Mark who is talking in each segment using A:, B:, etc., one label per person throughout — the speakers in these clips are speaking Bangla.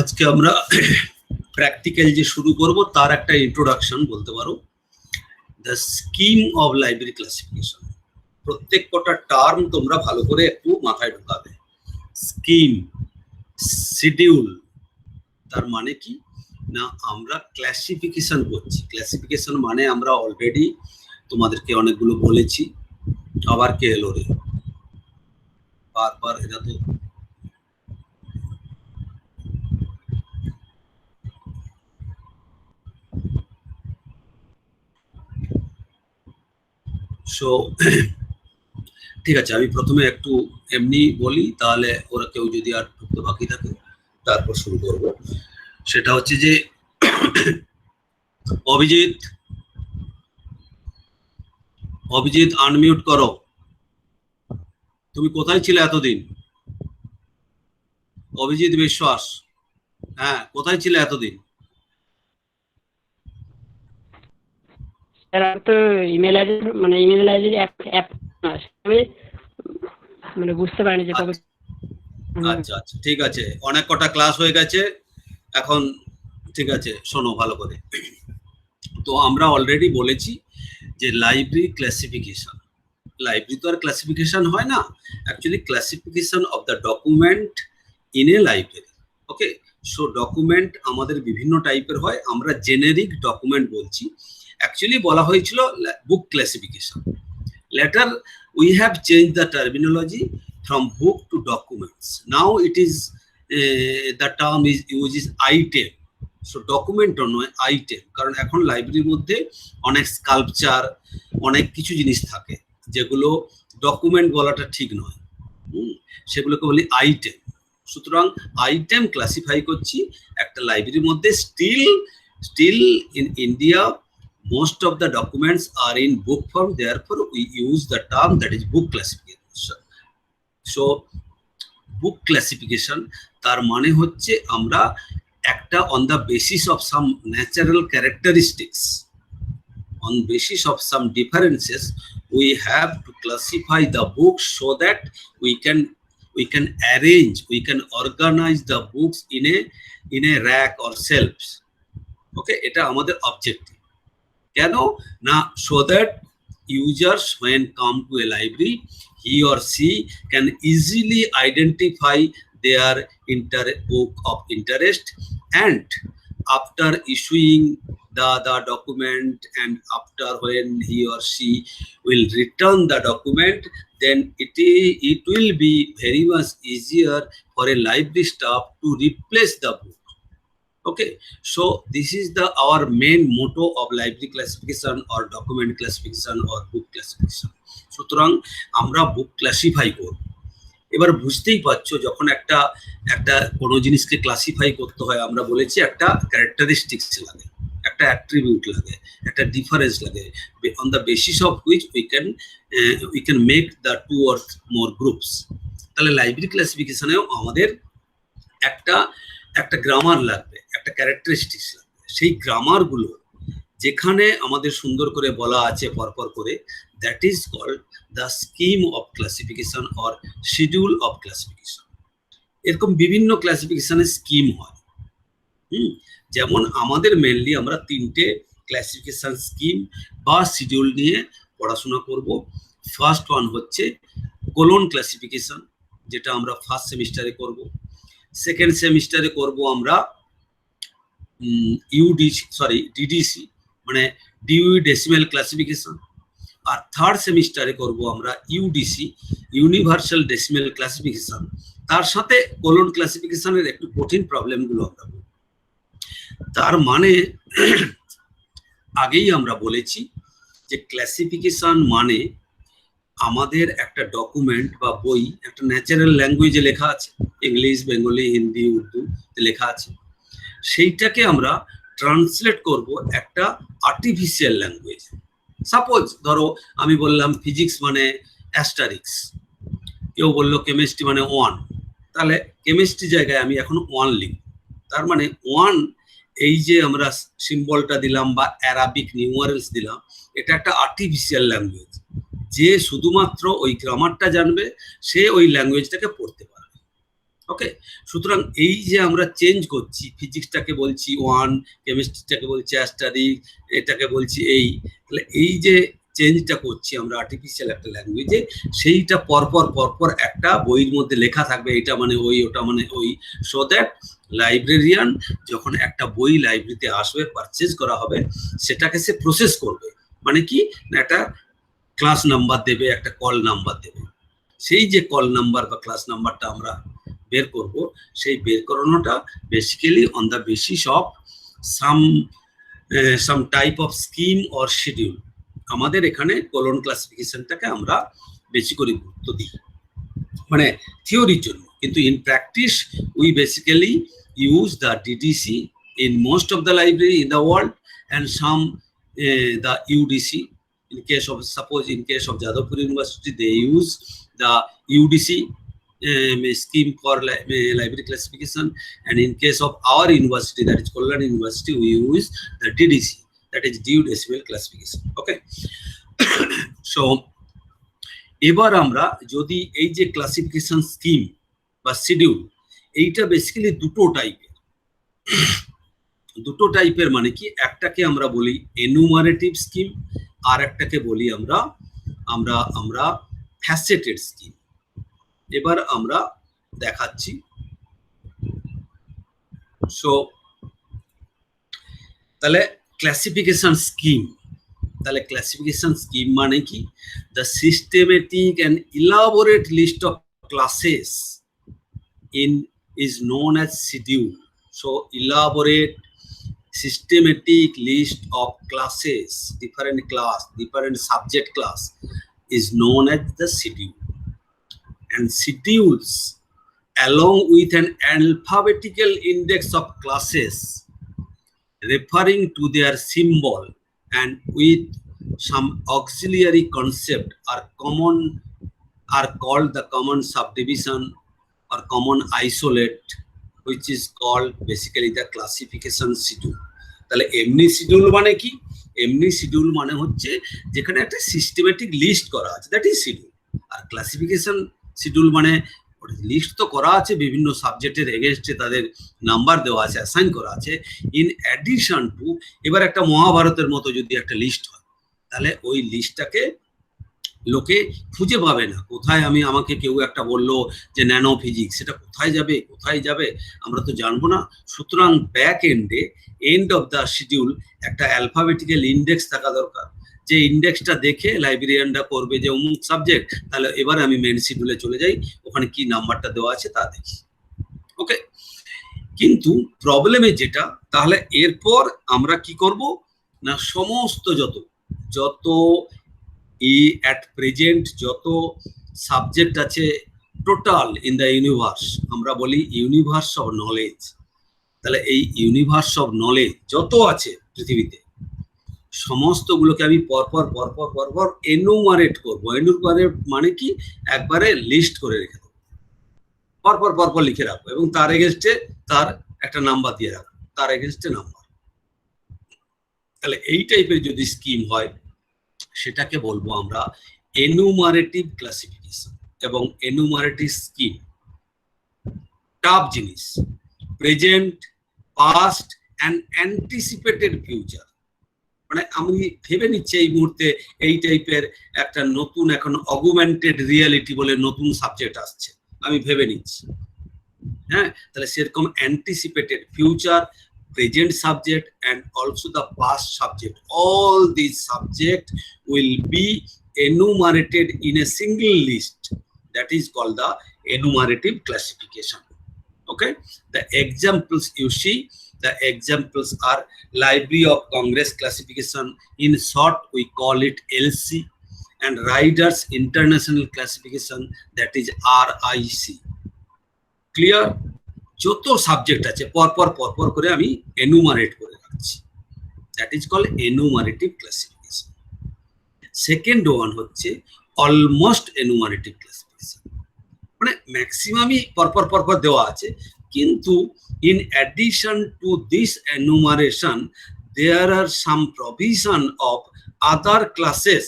A: আজকে আমরা প্র্যাকটিক্যাল যে শুরু করব তার একটা ইন্ট্রোডাকশন বলতে পারো। The scheme of library classification, প্রত্যেক কটা টার্ম তোমরা ভালো করে একটু মাথায় ঢোকাবে। স্কিম, শিডিউল, তার মানে কি না আমরা ক্লাসিফিকেশন করছি। ক্লাসিফিকেশন মানে আমরা অলরেডি তোমাদেরকে অনেকগুলো বলেছি। আবার কে এলো রে বারবার, এটা তো সো ঠিক আছে, আমি প্রথমে একটু এমনি বলি, তাহলে ওরা কেউ যদি আর ঢুকতে বাকি থাকে তারপর শুরু করব। সেটা হচ্ছে যে অভিজিৎ আনমিউট করো। তুমি কোথায় ছিলে এতদিন? অভিজিৎ বিশ্বাস, হ্যাঁ কোথায় ছিলে এতদিন?
B: স্যার আমি তো ইমেল আইডি অ্যাপ মানে বুঝতে পারিনি যে কবে।
A: আচ্ছা আচ্ছা ঠিক আছে, অনেক কটা ক্লাস হয়ে গেছে এখন। ঠিক আছে, শোনো ভালো করে। তো আমরা অলরেডি বলেছি যে লাইব্রেরি ক্লাসিফিকেশন, লাইব্রেরি তো আর ক্লাসিফিকেশন হয় না, actually classification of the document in a library. Okay, so document আমাদের বিভিন্ন টাইপের হয়, আমরা জেনেরিক ডকুমেন্ট বলছি। অ্যাকচুয়ালি বলা হয়েছিল book classification. Later we have change the terminology from book to documents. Now it is the term is used is item. So document নয় item, কারণ এখন লাইব্রেরির মধ্যে অনেক স্কাল্পচার, অনেক কিছু জিনিস থাকে যেগুলো ডকুমেন্ট বলাটা ঠিক নয়, সেগুলোকে বলি আইটেম। সুতরাং আইটেম ক্লাসিফাই করছি একটা লাইব্রেরির মধ্যে। Still in India most of the documents are in book form, therefore we use the term that is book classification. So book classification তার মানে হচ্ছে আমরা একটা on the basis of some natural characteristics, on basis of some differences we have to classify the book so that we can arrange, we can organize the books in a rack or shelves. ওকে, এটা আমাদের অবজেক্টিভ। কেন না, so that users when come to a library, he or she can easily identify their book of interest, and after issuing the document and after when he or she will return the document, then it will be very much easier for a library staff to replace the book. Okay, so this is our main motto of library classification or document classification or book classification. সুতরাং আমরা বুক ক্লাসিফাই করব। এবার বুঝতেই পারছো, যখন একটা কোনো জিনিসকে ক্লাসিফাই করতে হয়, আমরা বলেছি একটা ক্যারেক্টারিস্টিক্স লাগে, একটা অ্যাট্রিবিউট লাগে, একটা ডিফারেন্স লাগে, on the basis of which we can make the two or more groups. তাহলে লাইব্রেরি ক্লাসিফিকেশনেও আমাদের একটা গ্রামার লাগবে, একটা ক্যারেক্টারিস্টিক্স লাগবে। সেই গ্রামারগুলো যেখানে আমাদের সুন্দর করে বলা আছে পরপর করে, that is called the scheme of classification or schedule of classification. এরকম বিভিন্ন ক্লাসিফিকেশনের স্কিম হয়। যেমন আমাদের মেনলি আমরা তিনটে ক্লাসিফিকেশন স্কিম বা শিডিউল নিয়ে পড়াশোনা করব। ফার্স্ট ওয়ান হচ্ছে কোলন ক্লাসিফিকেশন, যেটা আমরা ফার্স্ট সেমিস্টারে করব। সেকেন্ড সেমিস্টারে করব আমরা ডিডিসি মানে ডিউ ডেসিমেল ক্লাসিফিকেশন। আর থার্ড সেমিস্টারে করব আমরা ইউডিসি, ইউনিভার্সাল ডেসিমেল ক্লাসিফিকেশন। তার সাথে কোলন ক্লাসিফিকেশনের একটু কঠিন প্রবলেমগুলো আমরা বলব। তার মানে আগেই আমরা বলেছি যে ক্লাসিফিকেশন মানে আমাদের একটা ডকুমেন্ট বা বই একটা ন্যাচারাল ল্যাঙ্গুয়েজে লেখা আছে, ইংলিশ, বেঙ্গলি, হিন্দি, উর্দু লেখা আছে, সেইটাকে আমরা ট্রান্সলেট করব একটা আর্টিফিশিয়াল ল্যাঙ্গুয়েজ। সাপোজ ধরো আমি বললাম ফিজিক্স মানে অ্যাস্টারিক্স, কেউ বললো কেমিস্ট্রি মানে 1, তাহলে কেমিস্ট্রি জায়গায় আমি এখন 1 লিখব। তার মানে 1, এই যে আমরা সিম্বলটা দিলাম বা অ্যারাবিক নিউমারেলস দিলাম, এটা একটা আর্টিফিশিয়াল ল্যাঙ্গুয়েজ। যে শুধুমাত্র ওই গ্রামারটা জানবে সে ওই ল্যাঙ্গুয়েজটাকে পড়তে পারবে। ওকে, সুতরাং এই যে আমরা চেঞ্জ করছি, ফিজিক্সটাকে বলছি 1, কেমিস্ট্রিটাকে বলছি অ্যাস্টারিক, এটাকে বলছি তাহলে এই যে চেঞ্জটা করছি আমরা আর্টিফিশিয়াল একটা ল্যাঙ্গুয়েজে, সেইটা পরপর পরপর একটা বইয়ের মধ্যে লেখা থাকবে, এটা মানে ওই, ওটা মানে ওই, সো দ্যাট লাইব্রেরিয়ান যখন একটা বই লাইব্রেরিতে আসবে, পারচেজ করা হবে, সেটাকে সে প্রসেস করবে। মানে কি না, একটা ক্লাস নাম্বার দেবে, একটা কল নাম্বার দেবে, সেই যে কল নাম্বার বা ক্লাস নাম্বারটা আমরা বের করব, সেই বের করানোটা basically on the basis of some type of scheme or schedule. আমাদের এখানে কলন ক্লাসিফিকেশনটাকে আমরা বেশি করে গুরুত্ব দিই, মানে থিওরির জন্য, কিন্তু in practice we basically use the DDC in most of the library in the world, and some the UDC. In case of, suppose in case of Jadavpur University, they use the UDC scheme for library classification, and in case of our university, that is Kolkata University, we use the DDC, that is due decimal classification. Okay. So এবার আমরা যদি এই যে ক্লাসিফিকেশন স্কিম বা শিডিউল, এইটা বেসিক্যালি দুটো টাইপের, মানে কি, একটাকে আমরা বলি এনুমারেটিভ স্কিম, আর একটাকে বলি আমরা আমরা আমরা ফ্যাসেটেড স্কিম। এবার আমরা দেখাচ্ছি। সো তাহলে ক্লাসিফিকেশন স্কিম, তাহলে ক্লাসিফিকেশন স্কিম মানে কি, the systematic and elaborate list of classes is known as schedule. So elaborate systematic list of classes, different subject class, is known as the schedule. And schedules, along with an alphabetical index of classes referring to their symbol and with some auxiliary concept, are called the common subdivision or common isolate, which is called basically the classification schedule. তাহলে এমনি শিডিউল মানে কি, এমনি শিডিউল মানে হচ্ছে যেখানে একটা সিস্টেমেটিক লিস্ট করা আছে, দ্যাট ইজ শিডিউল। আর ক্লাসিফিকেশন শিডিউল মানে লিস্ট তো করা আছে, বিভিন্ন সাবজেক্টের এগেনস্টে তাদের নাম্বার দেওয়া আছে, অ্যাসাইন করা আছে, ইন অ্যাডিশন টু, এবার একটা মহাভারতের মতো যদি একটা লিস্ট হয়, তাহলে ওই লিস্টটাকে লোকে খুঁজে পাবে না। কোথায় আমাকে কেউ একটা বললো যে ন্যানো ফিজিক্স, সেটা কোথায় যাবে আমরা তো জানবো না। সুতরাং back end of the schedule একটা অ্যালফাবেটিক্যাল ইন্ডেক্স থাকা দরকার, যে ইন্ডেক্সটা দেখে লাইব্রেরিয়ানরা করবে যে অমুক সাবজেক্ট, তাহলে এবার আমি মেন শিডিউলে চলে যাই, ওখানে কি নাম্বারটা দেওয়া আছে তা দেখি। ওকে, কিন্তু প্রবলেমে যেটা, তাহলে এরপর আমরা কি করব না, সমস্ত যত at present যত সাবজেক্ট আছে টোটাল ইন দ্য ইউনিভার্স, আমরা বলি ইউনিভার্স অফ নলেজ। তাহলে এই ইউনিভার্স অফ নলেজ যত আছে পৃথিবীতে, সমস্তগুলোকে আমি পরপর এনুমারেট করব। এনুমারেট মানে কি, একবারে লিস্ট করে রেখে দেবো, পরপর লিখে রাখবো, এবং তার এগেনস্টে তার একটা নাম্বার দিয়ে রাখবো, তার এগেনস্টে নাম্বার। তাহলে এই টাইপের যদি স্কিম হয়, সেটাকে বলবো আমরা এনুমারেটিভ ক্লাসিফিকেশন এবং এনুমারেটিভ স্কিম। টাফ জিনিস, present, past and anticipated future. মানে আমি ভেবে নিচ্ছি এই মুহূর্তে এই টাইপের একটা নতুন, এখন অগুমেন্টেড রিয়ালিটি বলে নতুন সাবজেক্ট আসছে, আমি ভেবে নিচ্ছি। হ্যাঁ, তাহলে সেরকম anticipated future, present subject, and also the past subject. All these subjects will be enumerated in a single list, that is called the enumerative classification. Okay, the examples you see, the examples are Library of Congress classification, in short we call it LC, and Riders International classification, that is RIC. Clear? যত সাবজেক্ট আছে পরপর করে আমি এনুমারেট করে রাখছি, that is called enumerative classification. Second one হচ্ছে অলমোস্ট এনুমারেটিভ ক্লাসিফিকেশন, মানে ম্যাক্সিমামই পরপর দেওয়া আছে, কিন্তু in addition to this enumeration there are some provision of other classes,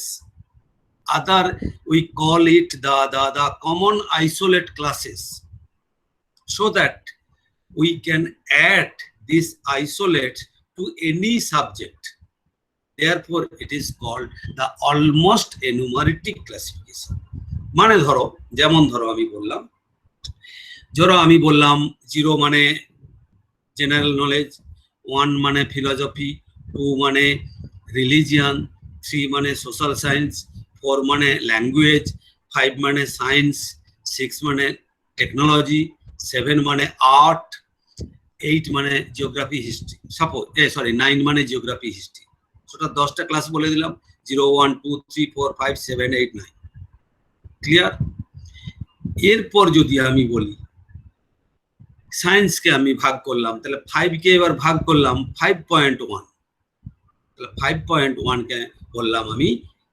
A: we call it the common isolate classes. so that we can add this isolate to any subject. Therefore, it is called the almost enumerative classification. মানে ধরো, যেমন ধরো আমি বললাম 0 মানে জেনারেল নলেজ, 1 মানে ফিলোসফি, 2 মানে রিলিজিয়ান, 3 মানে সোশ্যাল সায়েন্স, 4 মানে ল্যাঙ্গুয়েজ, 5 মানে সায়েন্স, 6 মানে টেকনোলজি, 7 মানে আর্ট, 8 মানে জিওগ্রাফি হিস্ট্রি। সাপোজ 9 মানে জিওগ্রাফি হিস্ট্রি। সেটা 10টা ক্লাস বলে দিলাম, 0, 1, 2, 3, 4, 5, 7, 8, 9। ক্লিয়ার? এরপর যদি আমি বলি সায়েন্সকে আমি ভাগ করলাম, তাহলে 5 কে এবার ভাগ করলাম 5.1, তাহলে 5.1 কে বললাম আমি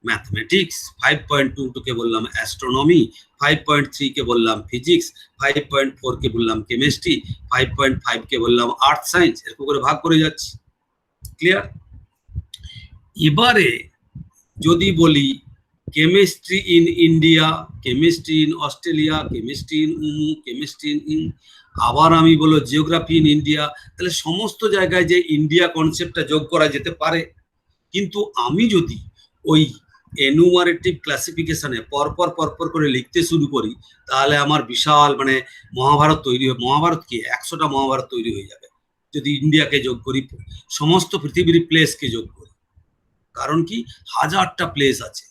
A: ম্যাথমেটিক্স, 5.22 কে বললাম অ্যাস্ট্রোনমি, 5.3 কে বললাম ফিজিক্স, 5.4 কে বললাম কেমিস্ট্রি, 5.5 কে বললাম আর্থ সায়েন্স। এরকম করে ভাগ করে যাচ্ছি। ক্লিয়ার? এবারে যদি বলি chemistry in India, chemistry in Australia, chemistry in chemistry in, আবার আমি বলবো জিওগ্রাফি ইন ইন্ডিয়া, তাহলে সমস্ত জায়গায় যে ইন্ডিয়া কনসেপ্টটা যোগ করা যেতে পারে। কিন্তু আমি যদি ওই এনুমারেটিভ ক্লাসিফিকেশনে পরপর করে লিখতে শুরু করি, তাহলে আমার বিশাল মানে মহাভারত তৈরি হবে। মহাভারত কি 100টা মহাভারত তৈরি হয়ে যাবে যদি ইন্ডিয়াকে যোগ করি, সমস্ত পৃথিবীর প্লেসকে যোগ করি। কারণ কি 1000টা প্লেস আছে।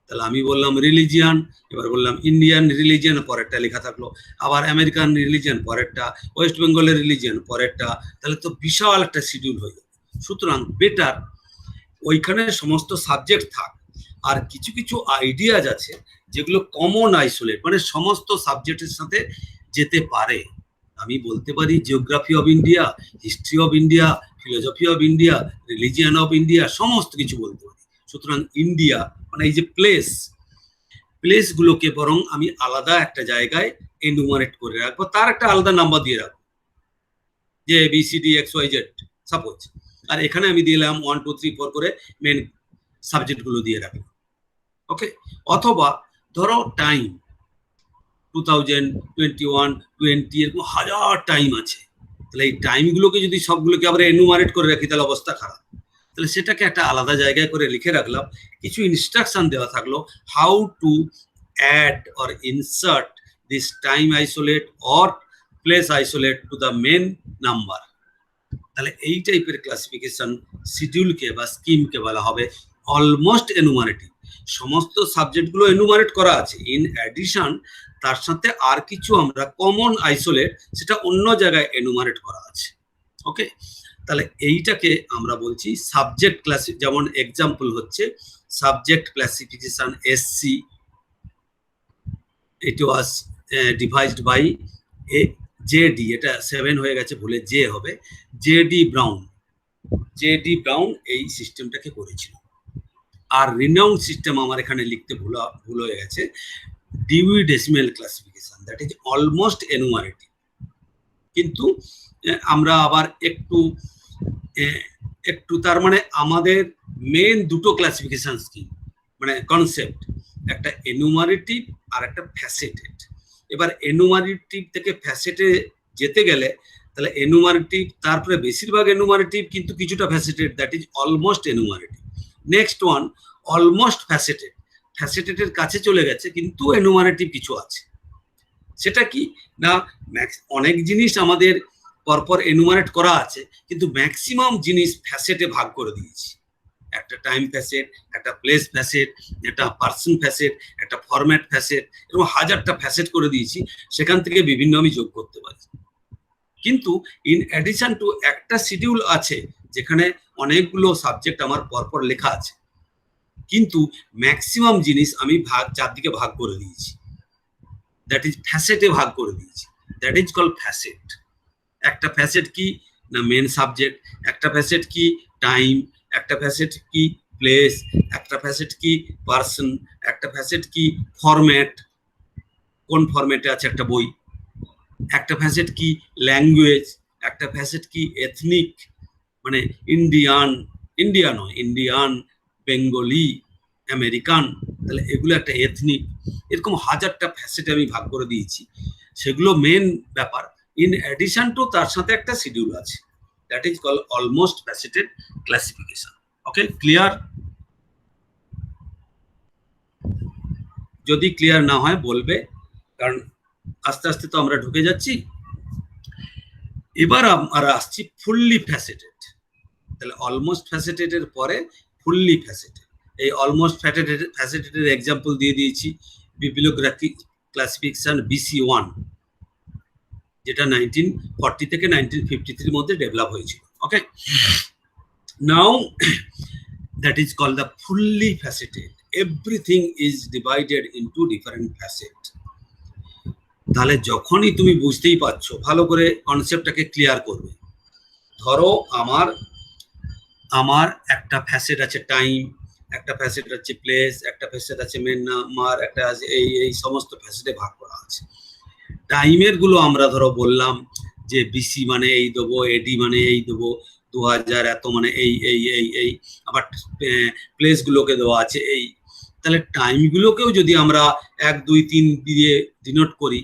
A: তাহলে আমি বললাম রিলিজিয়ান, এবার বললাম ইন্ডিয়ান রিলিজিয়ান, পরেরটা লেখা থাকলো, আবার আমেরিকান রিলিজিয়ান পরেরটা, ওয়েস্ট বেঙ্গলের রিলিজিয়ান পরেরটা, তাহলে তো বিশাল একটা শিডিউল হয়ে যাবে। সুতরাং বেটার ওইখানে সমস্ত সাবজেক্ট থাক, আর কিছু কিছু আইডিয়াজ আছে যেগুলো কমন আইসোলেট, মানে সমস্ত সাবজেক্টের সাথে যেতে পারে। আমি বলতে পারি geography of India, history of India, philosophy of India, religion of India, সমস্ত কিছু বলতে পারি। সুতরাং ইন্ডিয়া মানে এই যে প্লেসগুলোকে বরং আমি আলাদা একটা জায়গায় এনুমারেট করে রাখবো, তার একটা আলাদা নাম্বার দিয়ে রাখবো, যে ABCD XYZ সাপোজ। আর এখানে আমি দিলাম 1, 2, 3, 4 করে মেন সাবজেক্টগুলো দিয়ে রাখলাম। ওকে? অথবা ধরো টাইম 2021, 20 এরকম 1000 টাইম আছে, তাহলে এই টাইমগুলোকে যদি সবগুলোকে আবার এনুমারেট করে রাখি তাহলে অবস্থা খারাপ। তাহলে সেটাকে একটা আলাদা জায়গায় করে লিখে রাখলাম, কিছু ইনস্ট্রাকশন দেওয়া থাকলো how to add or insert this time isolate or place isolate to the main number. তাহলে এই টাইপের ক্লাসিফিকেশন শিডিউলকে বা স্কিমকে বলা হবে অলমোস্ট এনুমারেটিভ। সমস্ত সাবজেক্টগুলো এনুমারেট করা আছে, ইন অ্যাডিশন তার সাথে আর কিছু আমরা কমন আইসোলেট সেটা অন্য জায়গায় এনুমারেট করা আছে। ওকে? তাহলে এইটাকে আমরা বলছি সাবজেক্ট ক্লাসি, যেমন এক্সাম্পল হচ্ছে subject classification SC, it was devised by JD, এটা 7 হয়ে গেছে, ভুলে J হবে, JD ব্রাউন এই সিস্টেমটাকে করেছিল। আর রিনাউন্ড সিস্টেম আমার এখানে লিখতে ভুল হয়ে গেছে, Dewey decimal classification, that is almost enumerative. কিন্তু আমরা আবার একটু তার মানে আমাদের মেন দুটো ক্লাসিফিকেশন স্কিম মানে কনসেপ্ট, একটা এনুমারেটিভ আর একটা ফ্যাসেটেড। এবার এনুমারেটিভ থেকে ফ্যাসেটে যেতে গেলে তাহলে এনুমারেটিভ, তারপরে বেশিরভাগ এনুমারেটিভ কিন্তু কিছুটা faceted, that is almost enumerative. Next one almost ফ্যাসেটেডের কাছে চলে গেছে কিন্তু এনুমারেটিভ কিছু আছে। সেটা কি না, অনেক জিনিস আমাদের পরপর এনুমারেট করা আছে, কিন্তু ম্যাক্সিমাম জিনিস ফ্যাসেটে ভাগ করে দিয়েছি। একটা টাইম ফ্যাসেট, একটা প্লেস ফ্যাসেট, একটা পার্সন ফ্যাসেট, একটা ফরম্যাট ফ্যাসেট, এরকম 1000টা ফ্যাসেট করে দিয়েছি, সেখান থেকে বিভিন্ন আমি যোগ করতে পারি। কিন্তু ইন অ্যাডিশন টু একটা শিডিউল আছে যেখানে অনেকগুলো সাবজেক্ট আমার পরপর লেখা আছে, কিন্তু ম্যাক্সিমাম জিনিস আমি চারদিকে ভাগ করে দিয়েছি, দ্যাট ইজ ফ্যাসেটে ভাগ করে দিয়েছি, দ্যাট ইজ কল্ড ফ্যাসেট। একটা ফ্যাসেট কি না মেন সাবজেক্ট, একটা ফ্যাসেট কি টাইম, একটা ফ্যাসেট কি প্লেস, একটা ফ্যাসেট কি পার্সন, একটা ফ্যাসেট কি ফরম্যাট, কোন ফরম্যাটে আছে একটা বই, একটা ফ্যাসেট কি ল্যাঙ্গুয়েজ, একটা ফ্যাসেট কি এথনিক মানে ইন্ডিয়ান, বেঙ্গলি, আমেরিকান, তাহলে এগুলো একটা এথনিক। এরকম 1000টা ফ্যাসেটে আমি ভাগ করে দিয়েছি, সেগুলো মেন ব্যাপার। ইন অ্যাডিশন টু তার সাথে একটা শিডিউল আছে, that is call almost faceted classification. Okay, clear? যদি ক্লিয়ার না হয় বলবে, কারণ আস্তে আস্তে তো আমরা ঢুকে যাচ্ছি। এবার আমরা আসছি ফুললি ফ্যাসেটেড। তাহলে অলমোস্ট ফ্যাসেটেড এর পরে ফুললি ফ্যাসেটেড। এই অলমোস্ট ফ্যাসেটেড এর এক্সাম্পল দিয়ে দিয়েছি, বিবলিওগ্রাফিক ক্লাসিফিকেশন BC1, যেটা 1940 থেকে 1953 এর মধ্যে ডেভেলপ হয়েছিল। ওকে, নাও that is called the fully faceted. Everything is divided into different facets. তাহলে যখনই তুমি বুঝতেই পারছো, ভালো করে কনসেপ্টটাকে ক্লিয়ার করবে। ধরো আমার একটা ফ্যাসেট আছে টাইম, একটা ফ্যাসেট আছে প্লেস, একটা ফ্যাসেট আছে মেনমার, একটা আছে এই সমস্ত ফ্যাসেটে ভাগ করা আছে। টাইমের গুলো আমরা ধরো বললাম যে BC মানে এই দেবো, AD মানে এই দেবো, 2000 এত মানে এই, আবার প্লেস গুলোকে দেওয়া আছে এই। তাহলে টাইম গুলোকেও যদি আমরা 1 2 3 দিয়ে ডিনোট করি,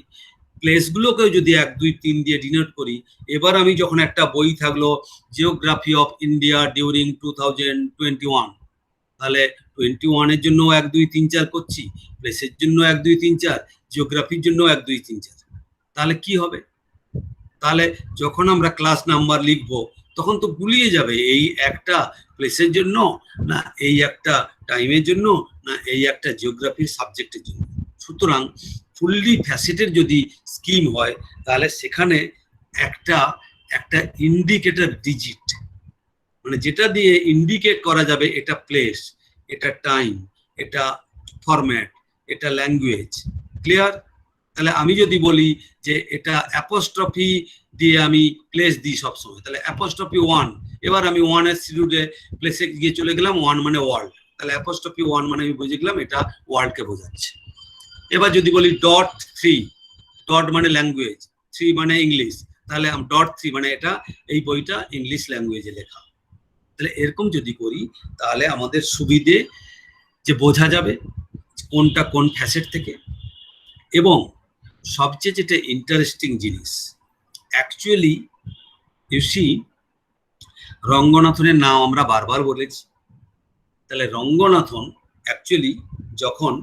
A: প্লেস গুলোকেও যদি 1 2 3 দিয়ে ডিনোট করি, এবার আমি যখন একটা বই থাকলো জিওগ্রাফি অফ ইন্ডিয়া ডিউরিং 2021, তাহলে 21 এর জন্য 1 2 3 4 করছি, প্লেসের জন্য 1 2 3 4, জিওগ্রাফির জন্য 1 2 3 4। তাহলে কি হবে? তাহলে যখন আমরা ক্লাস নাম্বার লিখবো তখন তো গুলিয়ে যাবে, এই একটা প্লেসের জন্য না এই একটা টাইমের জন্য না এই একটা জিওগ্রাফির সাবজেক্টের জন্য। সুতরাং ফুললি ফ্যাসেটের যদি স্কিম হয় তাহলে সেখানে একটা ইন্ডিকেটর ডিজিট, মানে যেটা দিয়ে ইন্ডিকেট করা যাবে এটা প্লেস, এটা টাইম, এটা ফরম্যাট, এটা ল্যাঙ্গুয়েজ। ক্লিয়ার? তাহলে আমি যদি বলি যে এটা অ্যাপোস্ট্রফি দিয়ে আমি প্লেস দিই সবসময়, তাহলে অ্যাপোস্ট্রফি 1, এবার আমি 1 এর শিডিউলে প্লেসে গিয়ে চলে গেলাম, 1 মানে ওয়ার্ল্ড, তাহলে অ্যাপোস্ট্রফি 1 মানে আমি বুঝে গেলাম এটা ওয়ার্ল্ডকে বোঝাচ্ছে। এবার যদি বলি ডট 3, ডট মানে ল্যাঙ্গুয়েজ, 3 মানে ইংলিশ, তাহলে ডট 3 মানে এটা এই বইটা ইংলিশ ল্যাঙ্গুয়েজে লেখা। তাহলে এরকম যদি করি তাহলে আমাদের সুবিধে যে বোঝা যাবে কোনটা কোন ফ্যাসেট থেকে। এবং সবচেয়ে যেটা ইন্টারেস্টিং জিনিস, অ্যাকচুয়ালি ইউসি রঙ্গনাথনের নাম আমরা বারবার বলেছি। তাহলে রঙ্গনাথন অ্যাকচুয়ালি যখন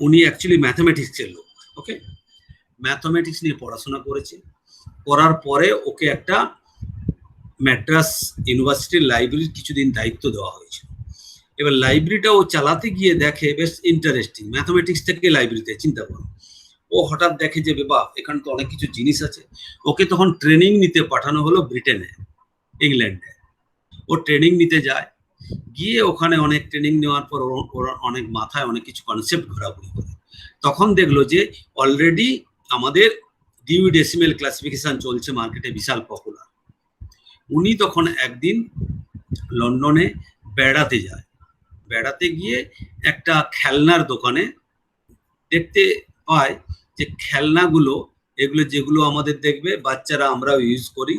A: উনি অ্যাকচুয়ালি ম্যাথামেটিক্সের লোক। ওকে, ম্যাথামেটিক্স নিয়ে পড়াশোনা করেছে, করার পরে ওকে একটা ম্যাড্রাস ইউনিভার্সিটির লাইব্রেরির কিছুদিন দায়িত্ব দেওয়া হয়েছিল। এবার লাইব্রেরিটা ও চালাতে গিয়ে দেখে বেশ ইন্টারেস্টিং, ম্যাথামেটিক্স থেকে লাইব্রেরিতে, চিন্তা করো। ও হঠাৎ দেখে যে বাবা এখানে তো অনেক কিছু জিনিস আছে। ওকে তখন ট্রেনিং নিতে পাঠানো হলো ব্রিটেনে, ইংল্যান্ডে। ও ট্রেনিং নিতে যায়, গিয়ে ওখানে অনেক ট্রেনিং নেওয়ার পর ওর অনেক মাথায় অনেক কিছু কনসেপ্ট ঘোরাঘুরি করে। তখন দেখলো যে অলরেডি আমাদের ডিউই ডেসিমেল ক্লাসিফিকেশন চলছে মার্কেটে, বিশাল পপুলার। উনি তখন একদিন লন্ডনে বেড়াতে যায়, বেড়াতে গিয়ে একটা খেলনার দোকানে দেখতে পায় যে খেলনাগুলো, এগুলো যেগুলো আমাদের দেখবে বাচ্চারা আমরা ইউজ করি,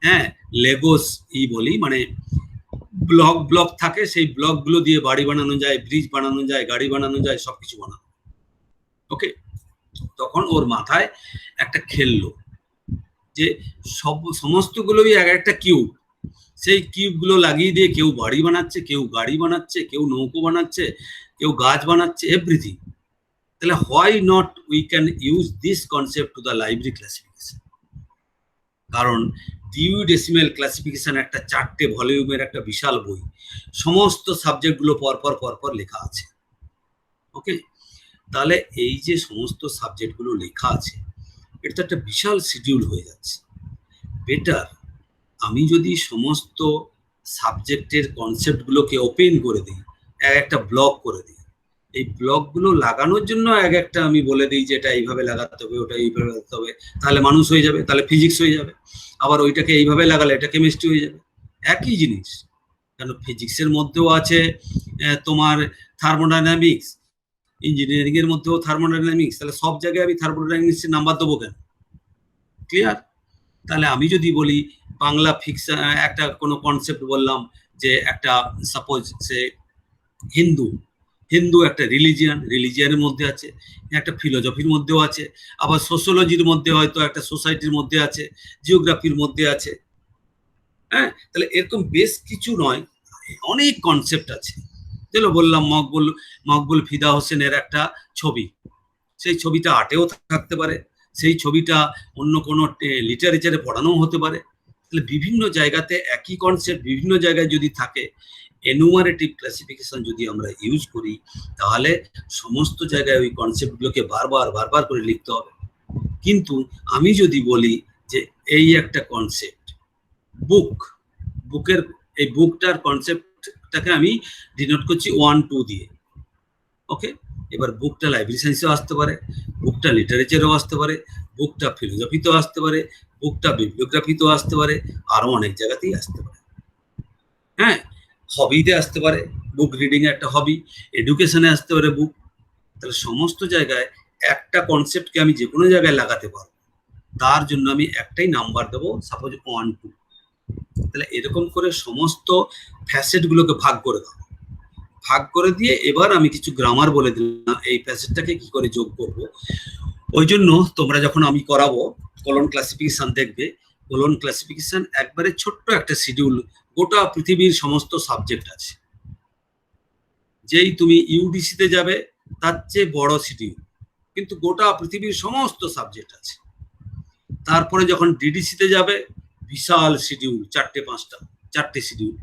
A: হ্যাঁ, লেগোস বলি, মানে ব্লক থাকে, সেই ব্লকগুলো দিয়ে বাড়ি বানানো যায়, ব্রিজ বানানো যায়, গাড়ি বানানো যায়, সবকিছু বানানো। ওকে, তখন ওর মাথায় একটা খেললো যে সমস্তগুলোই একটা কিউব, সেই কিউবগুলো লাগিয়ে দিয়ে কেউ বাড়ি বানাচ্ছে, কেউ গাড়ি বানাচ্ছে, কেউ নৌকো বানাচ্ছে, কেউ গাছ বানাচ্ছে, এভরিথিং। তাহলে why not we can use this concept to the library classification. কারণ ডিউই ডেসিমেল ক্লাসিফিকেশন একটা 4টে ভলিউমের একটা বিশাল বই, সমস্ত সাবজেক্টগুলো পরপর লেখা আছে। ওকে, তাহলে এই যে সমস্ত সাবজেক্টগুলো লেখা আছে, এটা তো একটা বিশাল শিডিউল হয়ে যাচ্ছে। বেটার আমি যদি সমস্ত সাবজেক্টের কনসেপ্টগুলোকে ওপেন করে দিই, একটা ব্লক করে দিই, এই ব্লকগুলো লাগানোর জন্য একটা আমি বলে দিই যে এটা এইভাবে লাগাতে হবে, ওটা এইভাবে লাগাতে হবে, তাহলে মানুষ হয়ে যাবে, তাহলে ফিজিক্স হয়ে যাবে। আবার ওইটাকে এইভাবে লাগালে এটা কেমিস্ট্রি হয়ে যাবে। একই জিনিস, কেন ফিজিক্সের মধ্যেও আছে তোমার থার্মোডাইনামিক্স, ইঞ্জিনিয়ারিং এর মধ্যেও থার্মোডাইনামিক্স, তাহলে সব জায়গায় আমি থার্মোডাইনামিক্সের নাম্বার দেবো কেন? ক্লিয়ার? তাহলে আমি যদি বলি বাংলা ফিকশন, একটা কোনো কনসেপ্ট বললাম যে একটা সাপোজ সে হিন্দু একটা রিলিজিয়ানের মধ্যে আছে, একটা ফিলোসফির মধ্যেও আছে, আবার সোশ্যোলজির মধ্যে হয়তো একটা সোসাইটির মধ্যে আছে, জিওগ্রাফির মধ্যে আছে। হ্যাঁ, তাহলে এরকম বেশ কিছু নয়, অনেক কনসেপ্ট আছে। চলো বললাম মকবুল ফিদা হোসেনের একটা ছবি, সেই ছবিটা আর্টেও থাকতে পারে, সেই ছবিটা অন্য কোনো লিটারেচারে পড়ানো হতে পারে। তাহলে বিভিন্ন জায়গাতে একই কনসেপ্ট বিভিন্ন জায়গায় যদি থাকে, এনুমারেটিভ ক্লাসিফিকেশন যদি আমরা ইউজ করি, তাহলে সমস্ত জায়গায় ওই কনসেপ্টগুলোকে বারবার করে লিখতে হবে। কিন্তু আমি যদি বলি যে এই একটা কনসেপ্ট, বুকের এই বুকটার কনসেপ্টটাকে আমি ডিনোট করছি 1, 2 দিয়ে, ওকে। এবার বুকটা লাইব্রেরি সায়েন্সেও আসতে পারে, বুকটা লিটারেচারেও আসতে পারে, বুকটা ফিলোসফিতেও আসতে পারে, বুকটা বিবলিওগ্রাফিতেও আসতে পারে, আরো অনেক জায়গাতেই আসতে পারে। হ্যাঁ, হবিতে আসতে পারে, বুক রিডিং একটা হবি, এডুকেশনে আসতে পারে বুক। তাহলে সমস্ত জায়গায় একটা কনসেপ্টকে আমি যে কোনো জায়গায় লাগাতে পারবো, তার জন্য আমি একটাই নাম্বার দেবো, সাপোজ 1, 2। তাহলে এরকম করে সমস্ত ফ্যাসেট গুলোকে ভাগ করে দাও, ভাগ করে দিয়ে এবার আমি কিছু গ্রামার বলে দিলাম এই ফ্যাসেটটাকে কি করে যোগ করব। ওই জন্য তোমরা যখন আমি করাবো কোলন ক্লাসিফিকেশন দেখবে, কোলন ক্লাসিফিকেশন একবারে ছোট্ট একটা শিডিউল, গোটা পৃথিবীর সমস্ত সাবজেক্ট আছে। যেই তুমি ইউডিসিতে যাবে তার চেয়ে বড় শিডিউল, কিন্তু গোটা পৃথিবীর সমস্ত সাবজেক্ট আছে। তারপরে যখন ডিডিসিতে যাবে বিশাল শিডিউল, 4টে শিডিউল,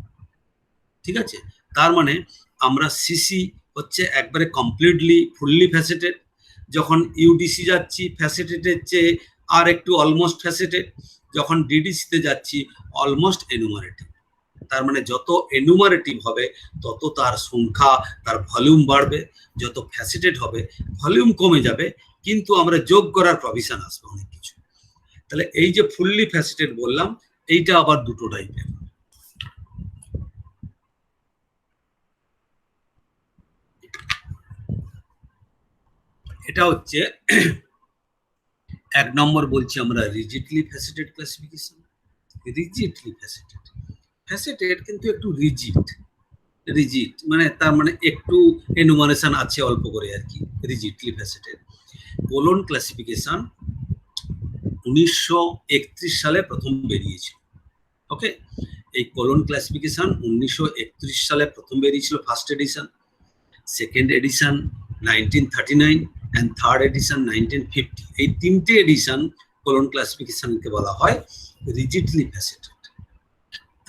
A: ঠিক আছে। তার মানে আমরা সিসি হচ্ছে একবারে কমপ্লিটলি ফুললি ফ্যাসেটেড, যখন ইউডিসি যাচ্ছি ফ্যাসেটেডের চেয়ে আর একটু অলমোস্ট ফ্যাসেটেড, যখন ডিডিসিতে যাচ্ছি অলমোস্ট এনুমারেটিভ। তার মানে যত এনুমারেটিভ হবে তত তার সংখ্যা, তার ভলিউম বাড়বে, যত ফ্যাসেটেড হবে ভলিউম কমে যাবে, কিন্তু আমরা যোগ করার প্রভিশন আসবে অনেক কিছু। তাহলে এই যে ফুললি ফ্যাসেটেড বললাম, এইটা আবার দুটো টাইপের। এটা হচ্ছে 1 নম্বর বলছি আমরা রিজিডলি ফ্যাসেটেড ক্লাসিফিকেশন। রিজিডলি ফ্যাসেটেড কিন্তু একটু রিজিড মানে তার মানে একটু এনুমারেশন আছে অল্প করে আর কি, রিজিডলি ফ্যাসেটেড। কোলন ক্লাসিফিকেশন 1931 সালে প্রথম বেরিয়েছিল, ওকে। এই কোলন ক্লাসিফিকেশন 1931 সালে প্রথম বেরিয়েছিল, first addition. Second addition 1939 and third edition 1950। এই 3টে এডিশন কোলন ক্লাসিফিকেশনকে বলা হয় রিজিডলি ফ্যাসেটেড।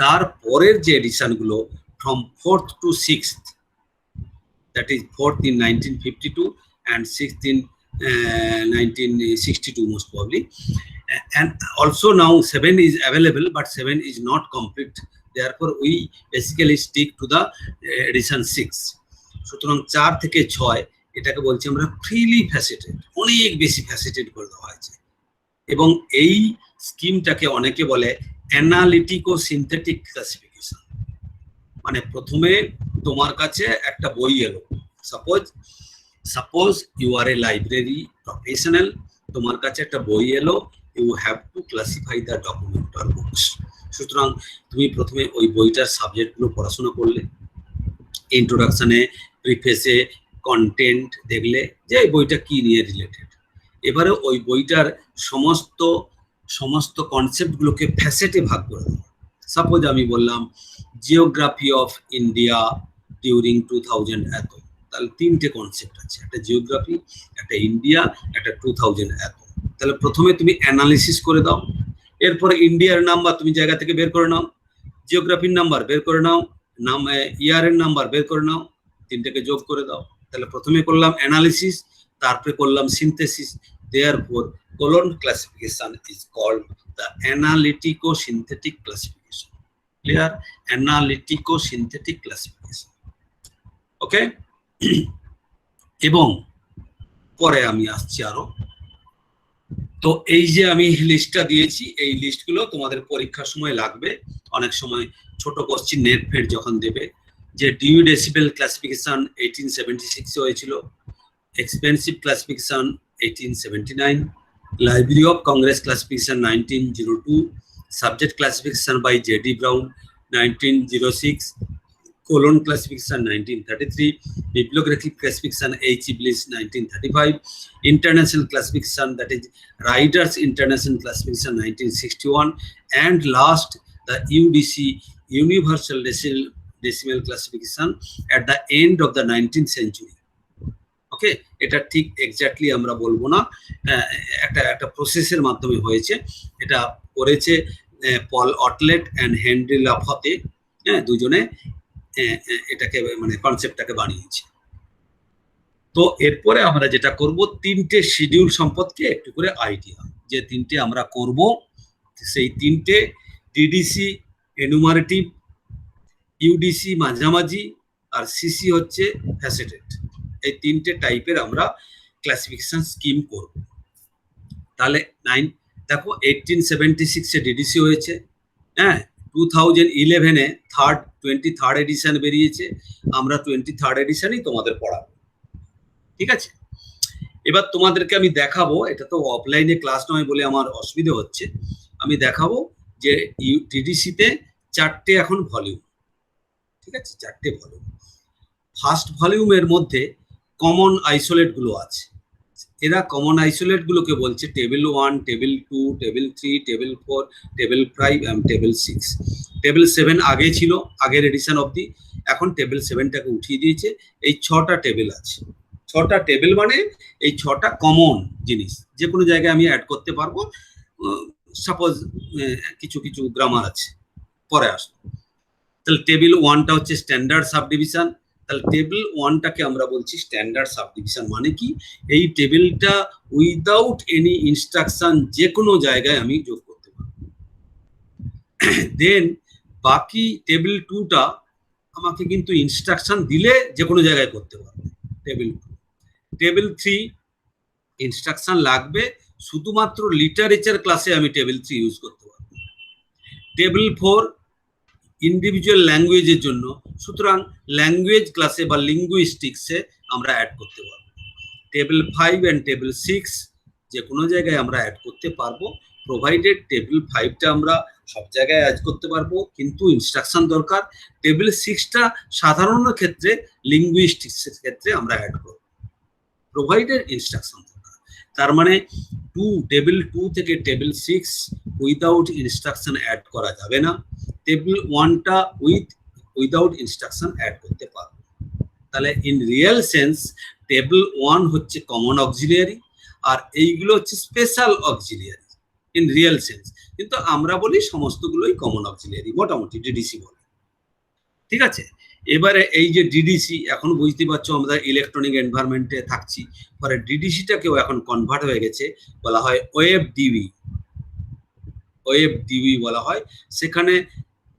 A: তার পরের যে এডিশন গুলো from 4th to 6th, that is 4th in 1952 and 6th in 1962 most probably, and also now 7 is available but 7 is not complete, therefore we basically stick to the edition 6. সুতরাং 4 থেকে 6 এটাকে বলছি আমরা ফ্রিলি ফ্যাসেটেড, অনেক বেশি ফ্যাসেটেড করে দেওয়া হয়েছে। এবং এই স্কিমটাকে অনেকে বলে অ্যানালিটিকো সিনথেটিক ক্লাসিফিকেশন। মানে প্রথমে তোমার কাছে একটা বই এলো, suppose you are a library professional, তোমার কাছে একটা বই এলো, you have to classify the document or books. সুতরাং তুমি প্রথমে ওই বইটার সাবজেক্টগুলো পড়াশোনা করলে, ইন্ট্রোডাকশনে, প্রিফেসে, কন্টেন্ট দেখলে যে এই বইটা কি নিয়ে রিলেটেড। এবারে ওই বইটার সমস্ত কনসেপ্টগুলোকে ফ্যাসেটে ভাগ করে দেবো। সাপোজ আমি বললাম জিওগ্রাফি অফ ইন্ডিয়া ডিউরিং 2000 এত, তাহলে 3টে কনসেপ্ট আছে, একটা জিওগ্রাফি, একটা ইন্ডিয়া, একটা 2000 এত। তাহলে প্রথমে তুমি অ্যানালিসিস করে দাও, এরপরে ইন্ডিয়ার নাম্বার তুমি জায়গা থেকে বের করে নাও, জিওগ্রাফির নাম্বার বের করে নাও, ইয়ারের নাম্বার বের করে নাও, 3টেকে যোগ করে দাও। তাহলে প্রথমে করলাম অ্যানালিসিস, তারপরে করলাম synthesis. Therefore, colon classification is called the analytico-synthetic classification. Clear? Analytico-synthetic classification. Okay? এবং পরে আমি আসছি আরো। তো এই যে আমি লিস্টটা দিয়েছি, এই লিস্টগুলো তোমাদের পরীক্ষার সময় লাগবে। অনেক সময় ছোট কোশ্চিন নেট ফেড যখন দেবে, যে ডিউ ডেসিবেল ক্লাসিফিকেশন 1876 হয়েছিল, expensive classification 1879, Library of Congress classification 1902, subject classification by J.D. Brown 1906, colon classification 1933, bibliographic classification H. Bliss 1935, international classification, that is Writers International Classification 1961, and last the UDC, Universal Decimal Classification, at the end of the 19th century. ওকে, এটা ঠিক এক্স্যাক্টলি আমরা বলবো না, একটা প্রসেসের মাধ্যমে হয়েছে। এটা করেছে পল অটলেট অ্যান্ড হেনরি লাফতে, দুজনে এটাকে মানে কনসেপ্টটাকে বানিয়েছে। তো এরপরে আমরা যেটা করব, তিনটে শিডিউল সম্পর্কে একটু করে আইডিয়া, যে তিনটে আমরা করব, সেই তিনটে ডিডিসি এনুমারেটিভ, ইউডিসি মাঝামাঝি, আর সিসি হচ্ছে ফ্যাসেটেড। এই তিনটে টাইপের আমরা ক্লাসিফিকেশন স্কিম করব। তাহলে দেখো 1876 এ ডিডিসি হয়েছে, 2011-এ 23rd এডিশন বেরিয়েছে। আমরা 23rd এডিশনই তোমাদের পড়াবো, ঠিক আছে? এবার তোমাদেরকে আমি দেখাবো, এটা তো অফলাইনে ক্লাস নয় বলে আমার অসুবিধা হচ্ছে, আমি দেখাবো যে ডিডিসিতে 4টে এখন ভলিউম, ঠিক আছে? 4টে ভলিউম। ফার্স্ট ভলিউমের মধ্যে কমন আইসোলেট গুলো আছে। এরা কমন আইসোলেট গুলোকে বলছে table 1, table 2, table 3, table 4, table 5 এবং টেবিল 6। টেবিল 7 আগে ছিল, আগের এডিশন অবধি, এখন টেবিল 7টাকে উঠিয়ে দিয়েছে। এই 6টা টেবিল আছে। 6টা টেবিল মানে এই 6টা কমন জিনিস, যে কোনো জায়গায় আমি অ্যাড করতে পারবো। সাপোজ কিছু কিছু গ্রামার আছে, পরে আসবো। তাহলে টেবিল 1টা হচ্ছে স্ট্যান্ডার্ড সাবডিভিশন। তাহলে টেবিল 1টাকে আমরা বলছি স্ট্যান্ডার্ড সাবডিভিশন। মানে কি, এই টেবিলটা উইদাউট এনি ইনস্ট্রাকশন যে কোনো জায়গায় আমি যোগ করতে পারবো। দেন বাকি টেবিল 2টা আমাকে কিন্তু ইনস্ট্রাকশন দিলে যে কোনো জায়গায় করতে পারবো। টেবিল 2, টেবিল 3 ইনস্ট্রাকশন লাগবে, শুধুমাত্র লিটারেচার ক্লাসে আমি টেবিল 3 ইউজ করতে পারবো। টেবিল 4 ইন্ডিভিজুয়াল ল্যাঙ্গুয়েজের জন্য, সুতরাং ল্যাঙ্গুয়েজ ক্লাসে বা লিঙ্গুইস্টিক্সে আমরা অ্যাড করতে পারবো। টেবিল 5 অ্যান্ড টেবিল 6 যে কোনো জায়গায় আমরা অ্যাড করতে পারবো, প্রোভাইডেড টেবিল 5টা আমরা সব জায়গায় অ্যাড করতে পারবো, কিন্তু ইনস্ট্রাকশন দরকার। টেবিল 6টা সাধারণ ক্ষেত্রে, লিঙ্গুইস্টিক্সের ক্ষেত্রে আমরা অ্যাড করবো, প্রোভাইডেড ইনস্ট্রাকশন দরকার। তার মানে টেবিল 2 থেকে টেবিল 6 উইদাউট ইনস্ট্রাকশন অ্যাড করা যাবে না। টেবিল 1টা উইদাউট ইনস্ট্রাকশন অ্যাড করতে পারবো। তাহলে ইন রিয়েল সেন্স টেবিল 1 হচ্ছে কমন অক্সিলিয়ারি, আর এইগুলো হচ্ছে special auxiliary in real sense, কিন্তু আমরা বলি সমস্তগুলোই কমন অক্সিলিয়ারি, মোটামুটি ডিডিসি বলে, ঠিক আছে? এবারে এই যে ডিডিসি, এখন বুঝতে পারছো আমরা ইলেকট্রনিক এনভায়রনমেন্টে থাকছি, পরে ডিডিসিটাকেও এখন কনভার্ট হয়ে গেছে, বলা হয় ওয়েব ডিবি। ওয়েব ডিবি বলা হয়। সেখানে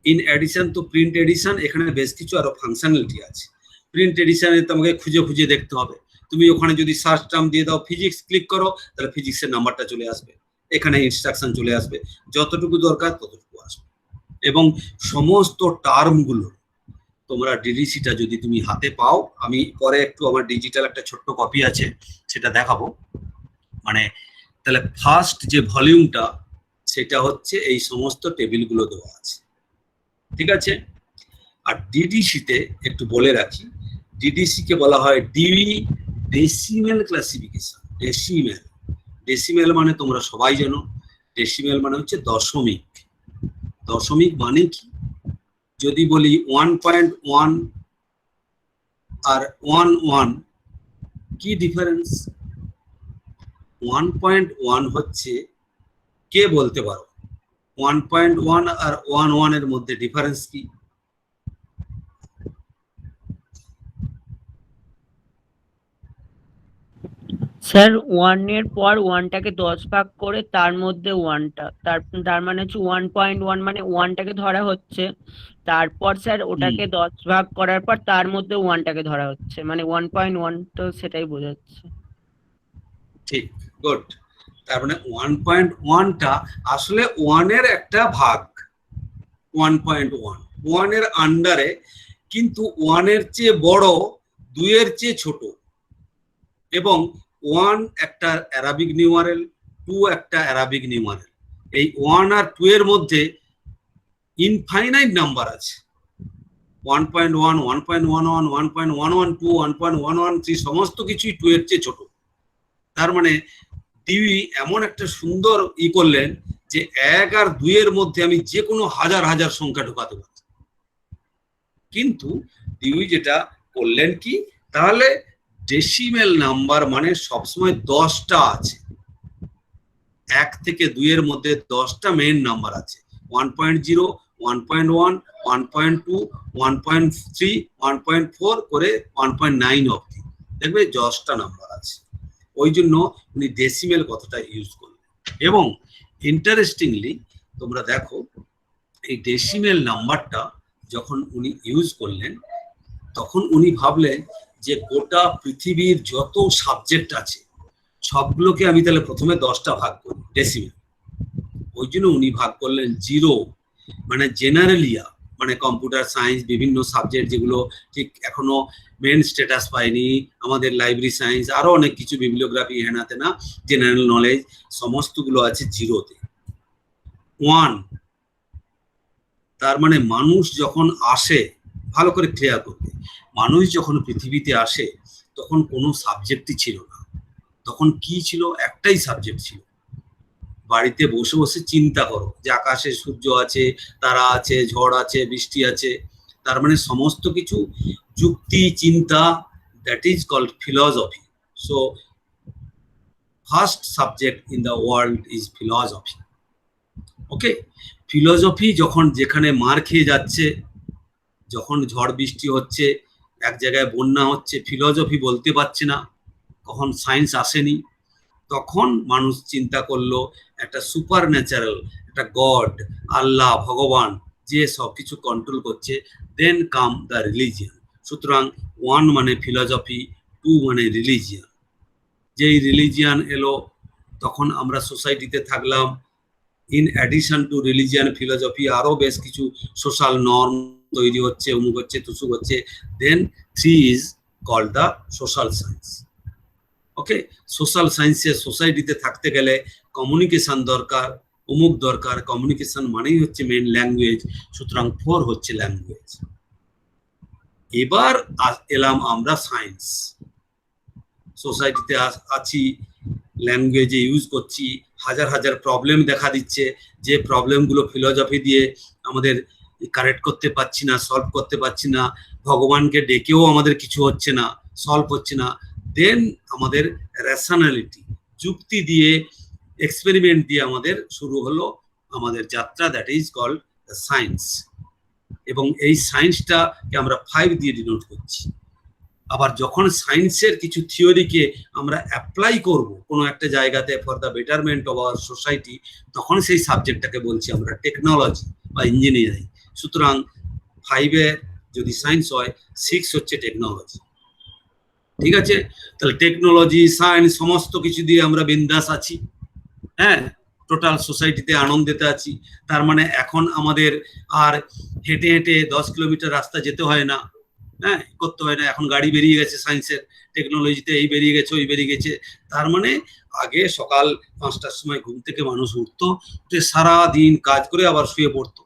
A: ইন এডিশন তো প্রিন্ট এডিশন, এখানে বেশ কিছু আরো ফাংশনালিটি আছে। প্রিন্ট এডিশনে তোমাকে খুঁজে খুঁজে দেখতে হবে। তুমি ওখানে যদি সার্চ টার্ম দিয়ে দাও, ফিজিক্স ক্লিক করো, তাহলে ফিজিক্সের নাম্বারটা চলে আসবে, এখানে ইনস্ট্রাকশন চলে আসবে, যতটুকু দরকার ততটুকু আসবে। এবং সমস্ত টার্মগুলো তোমরা ডিডিসিটা যদি তুমি হাতে পাও, আমি পরে একটু আমার ডিজিটাল একটা ছোট্ট কপি আছে, সেটা দেখাবো। মানে তাহলে ফার্স্ট যে ভলিউমটা, সেটা হচ্ছে এই সমস্ত টেবিলগুলো দেওয়া আছে, ঠিক আছে? আর ডিডিসিতে একটু বলে রাখি, ডিডিসিকে বলা হয় ডিবি ডেসিমেল ক্লাসিফিকেশন। ডেসিমেল মানে তোমরা সবাই জানো, ডেসিমেল মানে হচ্ছে দশমিক। দশমিক মানে কি, যদি বলি 1.1 আর 1.1 কি ডিফারেন্স? 1.1 হচ্ছে, কে বলতে পারো 1.1 আর 1.1 এর মধ্যে ডিফারেন্স কি?
B: স্যার 1 এর পর 1টাকে 10 ভাগ করে তার মধ্যে 1টা, তার মানে হচ্ছে 1.1 মানে 1টাকে ধরা হচ্ছে, তারপর স্যার ওটাকে 10 ভাগ করার পর তার মধ্যে 1টাকে ধরা হচ্ছে, মানে 1.1, তো সেটাই বোঝাচ্ছে।
A: ঠিক, গুড। তার মানে 1.1টা আসলে 1 এর একটা ভাগ, 1.1 1 এর আন্ডারে, কিন্তু 1 এর চেয়ে বড়, 2 এর চেয়ে ছোট, এবং 1 একটা অ্যারাবিক নিউমারেল, 2 একটা অ্যারাবিক নিউমারেল। এই 1 আর 2 এর মধ্যে ইনফাইনাইট নাম্বার আছে, 1.1, 1.11, 1.112, 1.113 সমস্ত কিছুই 2 এর চেয়ে ছোট। তার মানে ডিউই এমন একটা সুন্দর করলেন যে 1 আর 2 এর মধ্যে আমি যে কোনো হাজার হাজার সংখ্যা ঢোকাতে পারি। কিন্তু ডিউই যেটা করলেন কি, তাহলে ডেসিমেল নাম্বার মানে সবসময় 10টা আছে। 1 থেকে 2 এর মধ্যে 10টা মেইন নাম্বার আছে। 1.0, 1.1, 1.2, 1.3, 1.4 করে 1.9 অবধি দেখবে 10টা নাম্বার আছে। ওই জন্য উনি ডেসিমেল কথাটা ইউজ করলেন। এবং ইন্টারেস্টিংলি তোমরা দেখো, এই ডেসিমেল নাম্বারটা যখন উনি ইউজ করলেন তখন উনি ভাবলেন যে গোটা পৃথিবীর যত সাবজেক্ট আছে সবগুলোকে আমি তাহলে প্রথমে 10টা ভাগ করি ডেসিমেল। ওই জন্য উনি ভাগ করলেন 0, মানে জেনারেলিয়া, মানে কম্পিউটার সায়েন্স বিভিন্ন সাবজেক্ট যেগুলো ঠিক এখনো মেন স্ট্যাটাস পায়নি, আমাদের লাইব্রেরি সায়েন্স, আরো অনেক কিছু, বিবলিওগ্রাফি, হেনাতে না, জেনারেল নলেজ, সমস্তগুলো আছে 0-তে। 1, তার মানে মানুষ যখন আসে, ভালো করে ক্লিয়ার করবে, মানুষ যখন পৃথিবীতে আসে তখন কোনো সাবজেক্টই ছিল না। তখন কি ছিল? একটাই সাবজেক্ট ছিল। বাড়িতে বসে বসে চিন্তা করো যে আকাশে সূর্য আছে, তারা আছে, ঝড় আছে, বৃষ্টি আছে, তার মানে সমস্ত কিছু যুক্তি, চিন্তা, that is called philosophy. So first subject in the world is philosophy. Okay, philosophy যখন যেখানে মার খেয়ে যাচ্ছে, যখন ঝড় বৃষ্টি হচ্ছে, এক জায়গায় বন্যা হচ্ছে, ফিলসফি বলতে পারছে না, কখন সায়েন্স আসেনি, তখন মানুষ চিন্তা করলো একটা সুপার ন্যাচারাল, একটা গড, আল্লাহ, ভগবান যে সবকিছু কন্ট্রোল করছে, দেন কাম দ্য রিলিজিয়ান। সুতরাং 1 মানে ফিলসফি, 2 মানে রিলিজিয়ান। যেই রিলিজিয়ান এলো তখন আমরা সোসাইটিতে থাকলাম। In addition two religion, philosophy আরো বেশ কিছু সোশ্যাল নর্ম তৈরি হচ্ছে, অমুক হচ্ছে, তুসুক হচ্ছে। Then 3 is called the social science. Okay, সোশ্যাল সায়েন্সে সোসাইটিতে থাকতে গেলে কমিউনিকেশন দরকার, অমুক দরকার, কমিউনিকেশন মানেই হচ্ছে মেন ল্যাঙ্গুয়েজ। সুতরাং 4 হচ্ছে ল্যাঙ্গুয়েজ। এবার এলাম আমরা সায়েন্স। সোসাইটিতে আছি, ল্যাঙ্গুয়েজে ইউজ করছি, হাজার হাজার প্রবলেম দেখা দিচ্ছে, যে প্রবলেমগুলো ফিলসফি দিয়ে আমাদের কারেক্ট করতে পারছি না, সলভ করতে পারছি না, ভগবানকে ডেকেও আমাদের কিছু হচ্ছে না, সলভ হচ্ছে না। দেন আমাদের র্যাশনালিটি, যুক্তি দিয়ে, এক্সপেরিমেন্ট দিয়ে আমাদের শুরু হলো আমাদের যাত্রা, দ্যাট ইজ কল্ড সায়েন্স। এবং এই সায়েন্সটাকে আমরা 5 দিয়ে ডিনোট করছি। আবার যখন সায়েন্সের কিছু থিওরিকে আমরা অ্যাপ্লাই করব কোনো একটা জায়গাতে for the betterment of our society, তখন সেই সাবজেক্টটাকে বলছি আমরা টেকনোলজি বা ইঞ্জিনিয়ারিং। সুতরাং 5-এ যদি সায়েন্স হয়, 6 হচ্ছে টেকনোলজি। ঠিক আছে, তাহলে টেকনোলজি, সায়েন্স সমস্ত কিছু দিয়ে আমরা বিন্দাস আছি। হ্যাঁ, টোটাল সোসাইটিতে আনন্দেতে আছি। তার মানে এখন আমাদের আর হেঁটে হেঁটে 10 কিলোমিটার রাস্তা যেতে হয় না, হ্যাঁ, করতে হয় না। এখন গাড়ি বেরিয়ে গেছে, সায়েন্সের টেকনোলজিতে এই বেরিয়ে গেছে, ওই বেরিয়ে গেছে। তার মানে আগে সকাল 5টার সময় ঘুম থেকে মানুষ উঠতো, সারা দিন কাজ করে আবার শুয়ে পড়তো।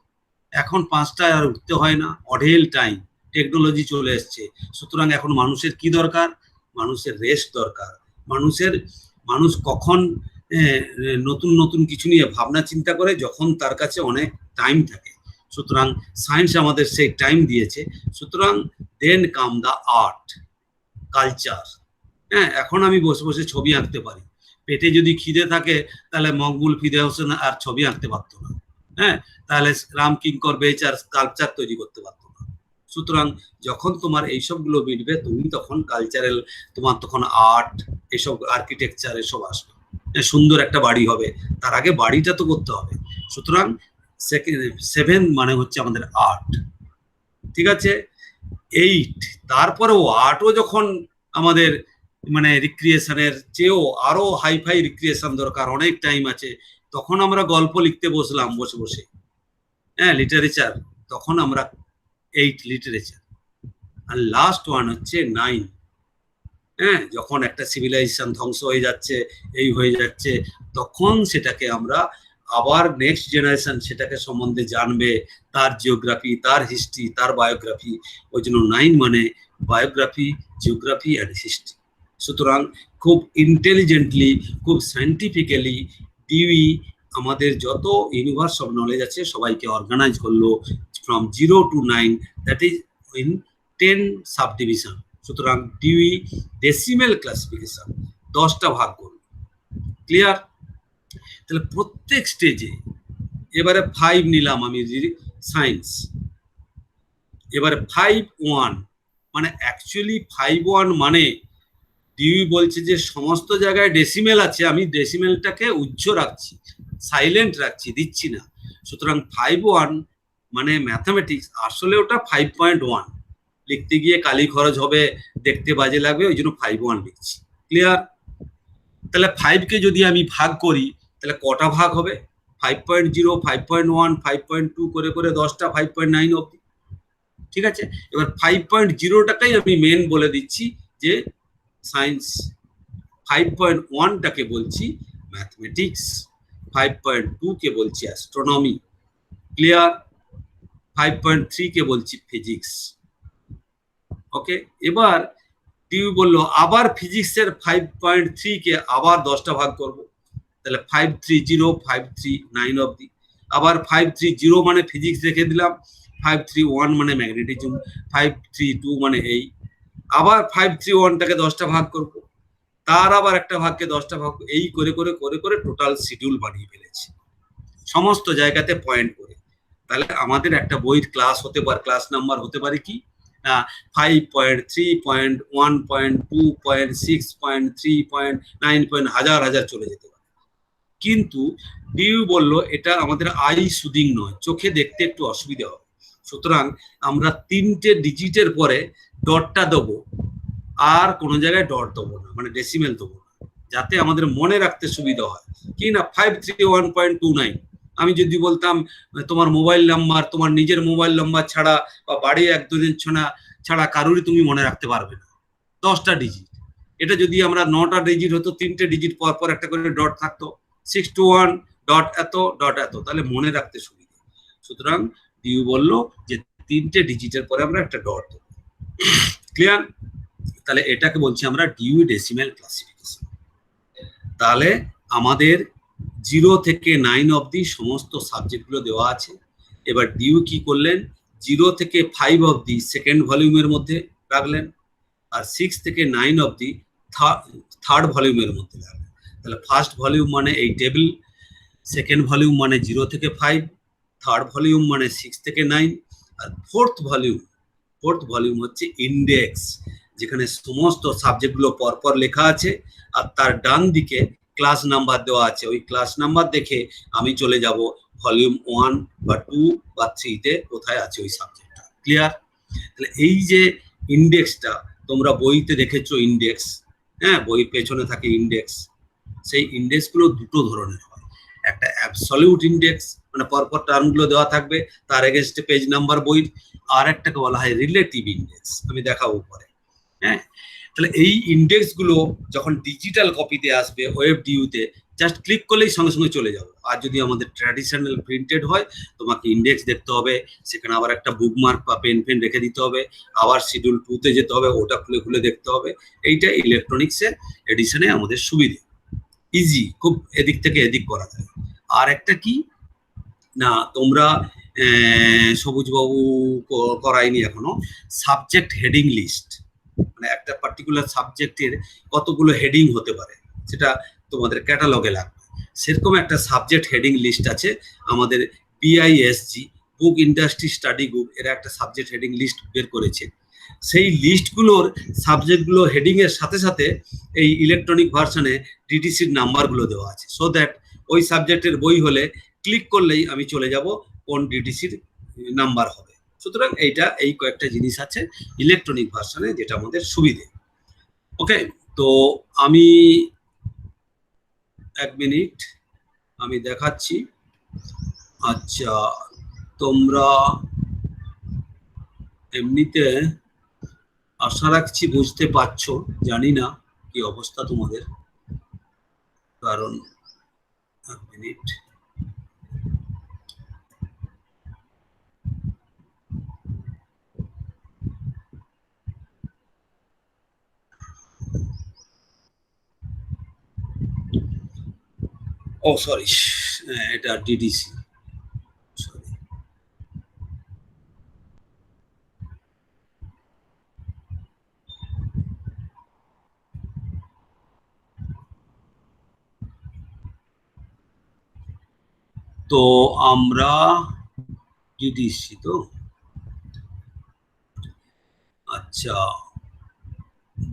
A: এখন 5টায় আর উঠতে হয় না, অঢেল টাইম, টেকনোলজি চলে এসছে। সুতরাং এখন মানুষের কি দরকার? মানুষের রেস্ট দরকার। মানুষ কখন নতুন নতুন কিছু নিয়ে ভাবনা চিন্তা করে, যখন তার কাছে অনেক টাইম থাকে। সুতরাং সায়েন্স আমাদের সেই টাইম দিয়েছে। সুতরাং দেন কাম দ্য আর্ট, কালচার। হ্যাঁ, এখন আমি বসে বসে ছবি আঁকতে পারি। পেটে যদি খিদে থাকে তাহলে মকবুল ফিদে হোসেন আর ছবি আঁকতে পারতো না। হ্যাঁ, তাহলে রাম কিঙ্কর বেচ আর স্কাল্পচার তৈরি করতে পারতো না। সুতরাং যখন তোমার এইসবগুলো মিটবে, তুমি তখন কালচারাল, তোমার তখন আর্ট, এসব আর্কিটেকচার এসব আসবে। সুন্দর একটা বাড়ি হবে, তার আগে বাড়িটা তো করতে হবে। সুতরাং 7 মানে হচ্ছে আমাদের আর্ট। ঠিক আছে, 8, তারপরেও আর্টও যখন আমাদের মানে রিক্রিয়েশনের চেয়েও আরো হাইফাই রিক্রিয়েশন দরকার, অনেক টাইম আছে, তখন আমরা গল্প লিখতে বসলাম বসে বসে। হ্যাঁ, লিটারেচার, তখন আমরা 8 লিটারেচার। আর লাস্ট ওয়ান হচ্ছে 9। হ্যাঁ, যখন একটা সিভিলাইজেশন ধ্বংস হয়ে যাচ্ছে, এই হয়ে যাচ্ছে, তখন সেটাকে আমরা আবার নেক্সট জেনারেশন সেটাকে সম্বন্ধে জানবে, তার জিওগ্রাফি, তার হিস্ট্রি, তার বায়োগ্রাফি। ওই জন্য 9 মানে বায়োগ্রাফি, জিওগ্রাফি অ্যান্ড হিস্ট্রি। সুতরাং খুব ইন্টেলিজেন্টলি, খুব সায়েন্টিফিক্যালি ডিউই আমাদের যত ইউনিভার্স অফ নলেজ আছে সবাইকে অর্গানাইজ করলো from 0 to 9, that is in 10 sub division. সুতরাং ডিউই ডেসিমেল ক্লাসিফিকেশন 10টা ভাগ করলো। ক্লিয়ার? তাহলে প্রত্যেক স্টেজে এবারে 5 নিলাম আমি সায়েন্স, এবারে 5-1 মানে অ্যাকচুয়ালি 5-1 মানে ডিউই বলছে যে সমস্ত জায়গায় ডেসিমেল আছে, আমি ডেসিমেলটাকে উচ্চ রাখছি, সাইলেন্ট রাখছি, দিচ্ছি না। সুতরাং 5-1 মানে ম্যাথামেটিক্স আসলে ওটা 5.1, লিখতে গিয়ে কালি খরচ হবে, দেখতে বাজে লাগবে, ওই জন্য 5-1 লিখছি। ক্লিয়ার? তাহলে 5কে যদি আমি ভাগ করি তাহলে কটা ভাগ হবে? 5.0, 5.1, 5.2 করে করে 10টা 5.9 অবধি। ঠিক আছে, এবার 5.0টাকেই আমি মেন বলে দিচ্ছি যে সায়েন্স, 5.1টাকে বলছি ম্যাথমেটিক্স, 5.2কে বলছি অ্যাস্ট্রোনমি। ক্লিয়ার? 5.3কে বলছি ফিজিক্স। ওকে, এবার ডিউ বললো আবার ফিজিক্সের 5.3কে আবার 10টা ভাগ করব, তাহলে 530, 539 অবধি। আবার 530 মানে ফিজিক্স রেখে দিলাম, 531 মানে ম্যাগনেটিজম, 532 মানে এই। আবার 531টাকে 10টা ভাগ করব, তার আবার একটা ভাগকে 10টা ভাগ, এই করে করে করে করে টোটাল শিডিউল বানিয়ে ফেলেছি সমস্ত জায়গাতে পয়েন্ট করে। তাহলে আমাদের একটা বইয়ের ক্লাস হতে পারে, ক্লাস নাম্বার হতে পারে কি 5.3.1.2.6.3.9 হাজার হাজার চলে যেতে পারে। কিন্তু ডিউ বললো এটা আমাদের আই সুদিং নয়, চোখে দেখতে একটু অসুবিধা হবে। সুতরাং আমরা 3টে ডিজিটের পরে ডটটা দেবো, আর কোনো জায়গায় ডট দেবো না, মানে ডেসিমেল দেবো না, যাতে আমাদের মনে রাখতে সুবিধা হয়। কি না 531.29, আমি যদি বলতাম তোমার মোবাইল নাম্বার, তোমার নিজের মোবাইল নাম্বার ছাড়া বা বাড়ির 1-2 জন ছাড়া কারোরই তুমি মনে রাখতে পারবে না 10টা ডিজিট। এটা যদি আমরা 9টা ডিজিট হতো, 3টে ডিজিট পর পর একটা করে ডট থাকতো, 621 ডট এত ডট এত, তাহলে মনে রাখতে সুবিধা। সুতরাং ডিউ বললো যে 3টে ডিজিটের পরে আমরা একটা ডট দেবো। ক্লিয়ার? তাহলে এটাকে বলছি আমরা ডিউ ডেসিমেল ক্লাসিফিকেশন। তাহলে আমাদের 0 থেকে 9 অবধি সমস্ত সাবজেক্টগুলো দেওয়া আছে। এবার ডিউ কি করলেন, 0 থেকে 5 অবধি সেকেন্ড ভলিউমের মধ্যে রাখলেন, আর 6 থেকে 9 অবধি থার্ড ভলিউমের মধ্যে রাখলেন। তাহলে ফার্স্ট ভলিউম মানে এই টেবিল, সেকেন্ড ভলিউম মানে 0 থেকে 5, থার্ড ভলিউম মানে 6 থেকে 9, আর ফোর্থ ভলিউম হচ্ছে ইন্ডেক্স, যেখানে সমস্ত সাবজেক্টগুলো পরপর লেখা আছে, আর তার ডান দিকে ক্লাস নাম্বার দেওয়া আছে। ওই ক্লাস নাম্বার দেখে আমি চলে যাব ভলিউম 1 বা 2 বা 3তে কোথায় আছে ওই সাবজেক্টটা। ক্লিয়ার? তাহলে এই যে ইন্ডেক্সটা তোমরা বইতে দেখেছো, ইন্ডেক্স, হ্যাঁ, বইয়ের পেছনে থাকে ইন্ডেক্স। সেই ইন্ডেক্সগুলো দুটো ধরনের হয়, একটা অ্যাবসলিউট ইন্ডেক্স মানে পরপর টার্মগুলো দেওয়া থাকবে, তার এগেনস্টে পেজ নাম্বার বইয়ের, আর একটাকে বলা হয় রিলেটিভ ইন্ডেক্স, আমি দেখাবো পরে। হ্যাঁ, তাহলে এই ইন্ডেক্স গুলো যখন ডিজিটাল কপিতে আসবে ওয়েব ডিউতে, জাস্ট ক্লিক করলেই সঙ্গে সঙ্গে চলে যাবে। আর যদি আমাদের ট্র্যাডিশনাল প্রিন্টেড হয়, তোমাকে ইন্ডেক্স দেখতে হবে, সেখানে আবার একটা বুকমার্ক বা পেন রেখে দিতে হবে, আবার শিডিউল 2তে যেতে হবে, ওটা খুলে খুলে দেখতে হবে। এইটা ইলেকট্রনিক্সের এডিশনে আমাদের সুবিধে, ইজি, খুব এদিক থেকে এদিক করা যায়। আর একটা কি না, তোমরা সবুজবাবু করায়নি এখনো, সাবজেক্ট হেডিং লিস্ট, মানে একটা পার্টিকুলার সাবজেক্টের কতগুলো হেডিং হতে পারে সেটা তোমাদের ক্যাটালগে লাগবে। সেরকম একটা সাবজেক্ট হেডিং লিস্ট আছে আমাদের BISG, বুক ইন্ডাস্ট্রি স্টাডি গ্রুপ, এরা একটা সাবজেক্ট হেডিং লিস্ট বের করেছে। সেই লিস্টগুলোর সাবজেক্টগুলো হেডিং এর সাথে সাথে এই ইলেকট্রনিক ভার্সনে ডিটিসির নাম্বারগুলো দেওয়া আছে, সো দ্যাট ওই সাবজেক্টের বই হলে ক্লিক করলেই আমি চলে যাব কোন ডিটিসির নাম্বার হবে। সুতরাং এইটা, এই কয়েকটা জিনিস আছে ইলেকট্রনিক ভার্সনে, যেটা আমাদের সুবিধে। ওকে, তো আমি 1 মিনিট আমি দেখাচ্ছি। আচ্ছা, তোমরা এমনিতে আশা রাখছি বুঝতে পারছো, জানি না কি অবস্থা তোমাদের, কারণ 1 মিনিট ও সরি, এটা ডিডিসি, সরি। তো আমরা ডিডিসি তো, আচ্ছা,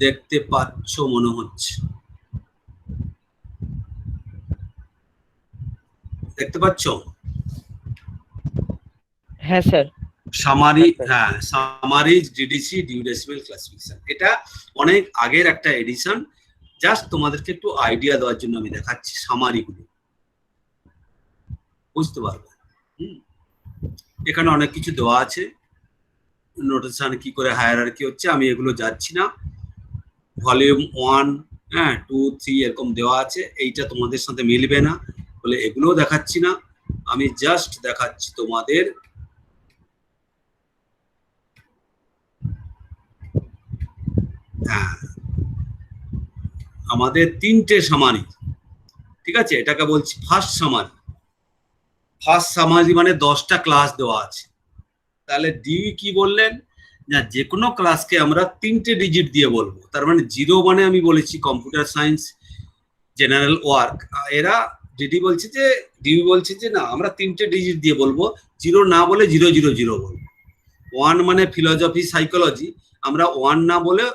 A: দেখতে পাচ্ছ মনে হচ্ছে, দেখতে পাচ্ছ
B: হ্যাঁ স্যার।
A: সামারি, হ্যাঁ summaries DDC Dewey decimal classification. এটা অনেক আগের একটা এডিশন, জাস্ট তোমাদেরকে একটু আইডিয়া দেওয়ার জন্য আমি দেখাচ্ছি সামারিগুলো, বুঝতে পারবে। এখানে অনেক কিছু দেওয়া আছে, নোটেশন কি করে হায়ারার্কি হচ্ছে, আমি এগুলো যাচ্ছি না। ভলিউম 1, হ্যাঁ 2, 3 এরকম দেওয়া আছে, এইটা তোমাদের সাথে মিলবে না বলে এগুলোও দেখাচ্ছি না, আমি জাস্ট দেখাচ্ছি তোমাদের হ্যাঁ আমাদের 3টে সামারি, ঠিক আছে, এটাকে বলছি ফার্স্ট সামারি। ফার্স্ট সামারি মানে 10টা ক্লাস দেওয়া আছে। তাহলে ডিউ কি বললেন, না যে কোনো ক্লাসকে আমরা 3টে ডিজিট দিয়ে বলবো, তার মানে 0 মানে আমি বলেছি কম্পিউটার সায়েন্স জেনারেল ওয়ার্ক, এরা ডিডি বলছে যে, ডিউ বলছে যে না আমরা 3টে ডিজিট দিয়ে বলবো, 0 না বলে 000 বলবো। 1 মানে ফিলোসফি সাইকোলজি, আমরা 1 না বলে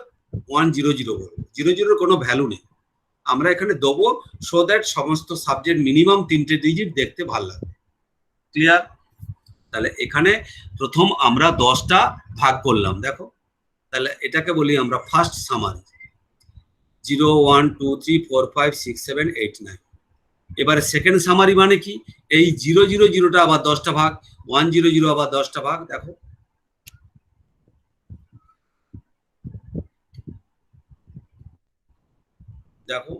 A: 100 বলবো, 00 কোনো ভ্যালু নেই, আমরা এখানে দেবো সো দ্যাট সমস্ত সাবজেক্ট মিনিমাম 3টে ডিজিট দেখতে ভালো লাগবে। ক্লিয়ার? তাহলে এখানে প্রথম আমরা 10টা ভাগ করলাম, দেখো, তাহলে এটাকে বলি আমরা ফার্স্ট সামারি, 0, 1, 2, 3, 4, 5, 6, 7, 8, 9। এবারে সেকেন্ড সামারি মানে কি, এই 000টা আবার 10টা ভাগ, 100 আবার 10টা ভাগ, দেখো দেখো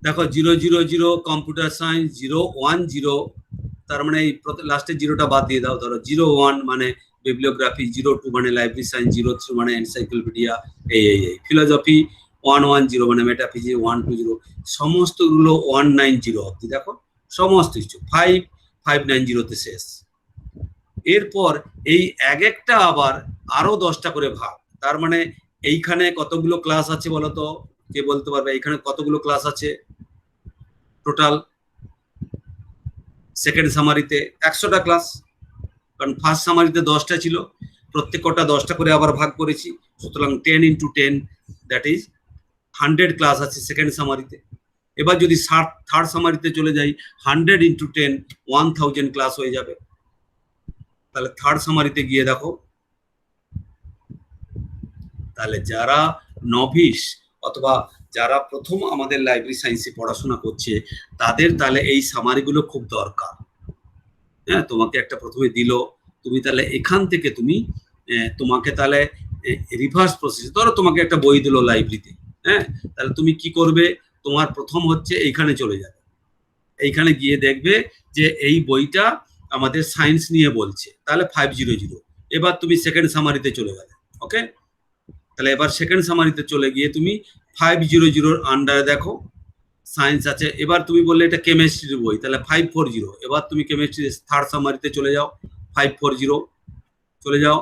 A: দেখো 000 কম্পিউটার সায়েন্স, 010, তার মানে এই লাস্টের 0টা বাদ দিয়ে দাও, ধরো 01 মানে বিবলিওগ্রাফি, 02 মানে লাইব্রেরি সায়েন্স, 03 মানে এনসাইক্লোপিডিয়া, এই ফিলোসফি 110 মানে মেটাফিজিক্স, 120 সমস্তগুলো 190 অব্দি, দেখো সমস্ত কিছু 5590 শেষ। এরপর এই এক একটা আবার আরো 10টা করে ভাগ, তার মানে এইখানে কতগুলো ক্লাস আছে বলতো, কে বলতে পারবে এইখানে কতগুলো ক্লাস আছে টোটাল? সেকেন্ড সামারিতে 100টা ক্লাস, কারণ ফার্স্ট সামারিতে 10টা ছিল, প্রত্যেক কটা 10টা করে আবার ভাগ করেছি, সুতরাং 10 × 10 দ্যাট ইজ 100 ক্লাস আছে সেকেন্ড সামারিতে। এবার যদি থার্ড সামারিতে চলে যাই, 100 × 10 1000 ক্লাস হয়ে যাবে। তাহলে থার্ড সামারিতে গিয়ে দেখো, তাহলে যারা নভিস অথবা যারা প্রথম আমাদের লাইব্রেরি সায়েন্সে পড়াশোনা করছে, তাদের তাহলে এই সামারিগুলো খুব দরকার। হ্যাঁ, তোমাকে একটা প্রথমে দিল, তুমি তাহলে এখান থেকে তুমি তোমাকে তাহলে রিভার্স প্রসেস, ধরো তোমাকে একটা বই দিল লাইব্রেরিতে, হ্যাঁ, তাহলে তুমি কি করবে, তোমার প্রথম হচ্ছে এইখানে চলে যাবে, এইখানে গিয়ে দেখবে যে এই বইটা আমাদের সায়েন্স নিয়ে বলছে, তাহলে 500। এবার তুমি সেকেন্ড সামারিতে চলে গেলে, ওকে, তাহলে এবার সেকেন্ড সামারিতে চলে গিয়ে তুমি 500 আন্ডারে দেখো সায়েন্স আছে। এবার তুমি বললে এটা কেমিস্ট্রির বই, তাহলে 540। এবার তুমি কেমিস্ট্রি থার্ড সামারিতে চলে যাও, 540 চলে যাও।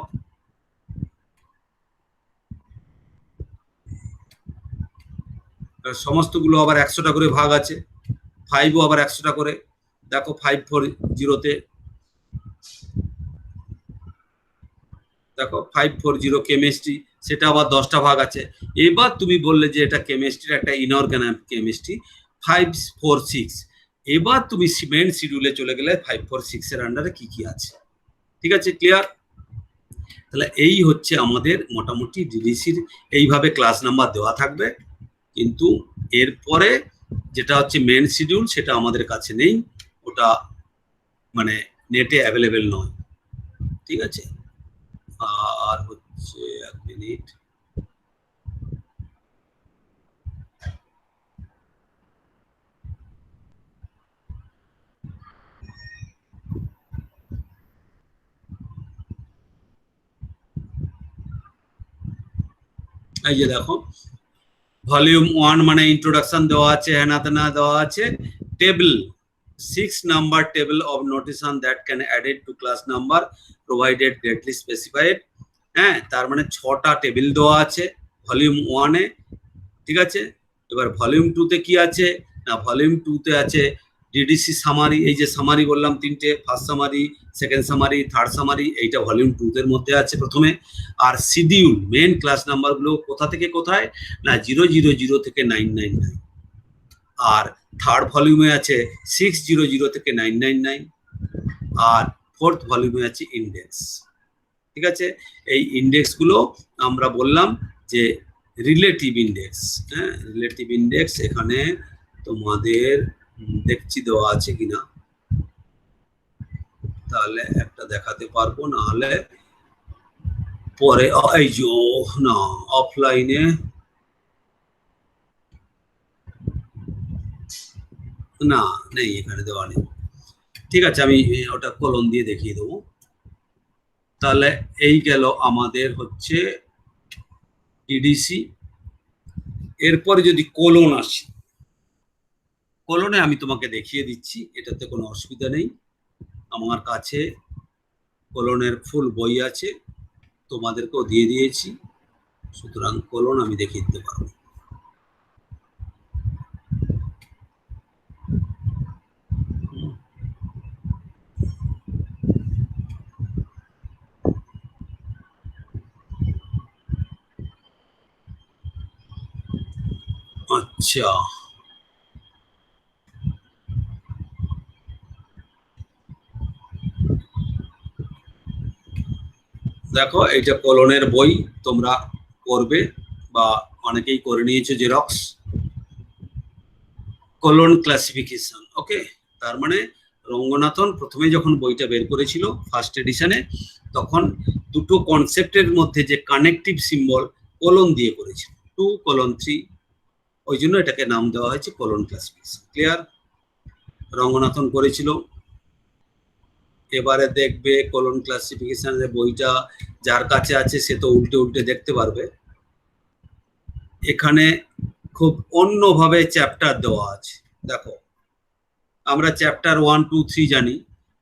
A: সমস্তগুলো আবার 100টা করে ভাগ আছে, 5ও আবার 100টা করে, দেখো 540তে দেখো 540 কেমিস্ট্রি, সেটা আবার 10টা ভাগ আছে। এবার তুমি বললে যে এটা কেমিস্ট্রির একটা ইনঅর্গানিক কেমিস্ট্রি 546, এবার তুমি মেন শিডিউলে চলে গেলে 546 এর আন্ডারে কি কি আছে, ঠিক আছে, ক্লিয়ার? তাহলে এই হচ্ছে আমাদের মোটামুটি ডিডিসির এইভাবে ক্লাস নাম্বার দেওয়া থাকবে, কিন্তু এরপরে যেটা হচ্ছে মেন শিডিউল সেটা আমাদের কাছে নেই, ওটা মানে নেটে অ্যাভেলেবেল নয়, ঠিক আছে। আর হচ্ছে 1 মিনিট, এই যে দেখো ভলিউম 1 মানে ইন্ট্রোডাকশন দেওয়া আছে, হেনা তেনা দেওয়া আছে। Table 6 number table of notation that can added to class number provided greatly specified. হ্যাঁ, তার মানে 6টা টেবিল দেওয়া আছে ভলিউম 1 এ, ঠিক আছে। এবার ভলিউম 2 তে কি আছে না, ভলিউম 2 তে আছে ডিডিসি সামারি, এই যে সামারি বললাম তিনটে, first summary, second summary, third summary, এইটা ভলিউম 2 এর মধ্যে আছে প্রথমে। আর শিডিউল মেন ক্লাস নাম্বারগুলো কোথা থেকে কোথায় না 000 থেকে 999। আর থার্ড ভলিউমে আছে 600 থেকে 999। আর ফোর্থ ভলিউমে আছে ইন্ডেক্স, ঠিক আছে। এই ইন্ডেক্স গুলো আমরা বললাম যে রিলেটিভ ইন্ডেক্স। হ্যাঁ, রিলেটিভ ইন্ডেক্স এখানে তোমাদের দেখছি দেওয়া আছে কিনা, তাহলে একটা দেখাতে পারবো, না হলে পরে। এই যে না, অফলাইনে না, নেই, এখানে দেওয়া নেই। ঠিক আছে, আমি ওটা কলম দিয়ে দেখিয়ে দেবো। তাহলে এই গেল আমাদের হচ্ছে ডিডিসি। এরপরে যদি কোলন আসি, কোলনে আমি তোমাকে দেখিয়ে দিচ্ছি, এটাতে কোনো অসুবিধা নেই। আমার কাছে কোলনের ফুল বই আছে, তোমাদেরকেও দিয়ে দিয়েছি, সুতরাং কোলন আমি দেখিয়ে দিতে পারবো। আচ্ছা, দেখো এইটা কোলনের বই, তোমরা করবে বা অনেকেই করে নিয়েছো জেরক্স। কোলন ক্লাসিফিকেশন, ওকে। তার মানে রঙ্গনাথন প্রথমে যখন বইটা বের করেছিল ফার্স্ট এডিশনে, তখন দুটো কনসেপ্টের মধ্যে যে কানেকটিভ সিম্বল কোলন দিয়ে করেছিল, 2:3, ওই জন্য এটাকে নাম দেওয়া হয়েছে কোলন ক্লাসিফিকেশন। ক্লিয়ার? রঙ্গনাথন করেছিল। এবারে দেখবে কোলন ক্লাসিফিকেশনের বইটা যার কাছে আছে সে তো উল্টে উল্টে দেখতে পারবে। এখানে খুব অন্যভাবে চ্যাপ্টার দেওয়া আছে। দেখো, আমরা চ্যাপ্টার 1, 2, 3 জানি,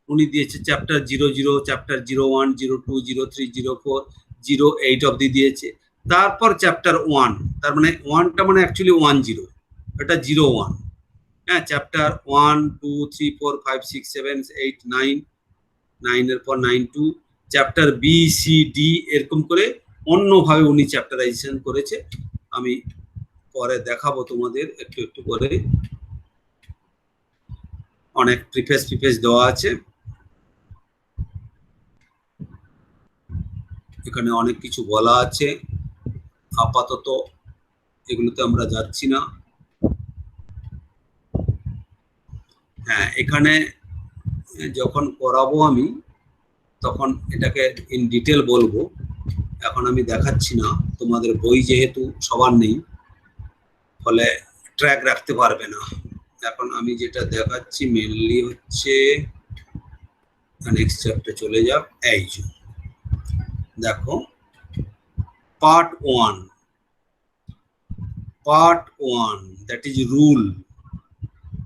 A: উনি দিয়েছে চ্যাপ্টার 00, চ্যাপ্টার 01, 02, 03, 04, 08 অব্দি দিয়েছে। তারপর চ্যাপ্টার 1, তার মানে 1টা মানে অ্যাকচুয়ালি 10, এটা 01। হ্যাঁ, চ্যাপ্টার 1, 2, 3, 4, 5, 6, 7, 8, 9, 9 এর পর 9, 2, চ্যাপ্টার বি, সি, ডি, এরকম করে অন্যভাবে উনি চ্যাপ্টারাইজেশন করেছে। আমি পরে দেখাবো তোমাদের একটু একটু করে। অনেক প্রিফেস দেওয়া আছে, এখানে অনেক কিছু বলা আছে। আপাতত এগুলোতে আমরা যাচ্ছি না। হ্যাঁ, এখানে যখন করাবো আমি তখন এটাকে ইন ডিটেল বলবো, এখন আমি দেখাচ্ছি না। তোমাদের বই যেহেতু সবার নেই, ফলে ট্র্যাক রাখতে পারবে না। এখন আমি যেটা দেখাচ্ছি মেনলি হচ্ছে, নেক্সট চ্যাপ্টারে চলে যাক। এই যে দেখো, পার্ট 1, দ্যাট ইজ রুল।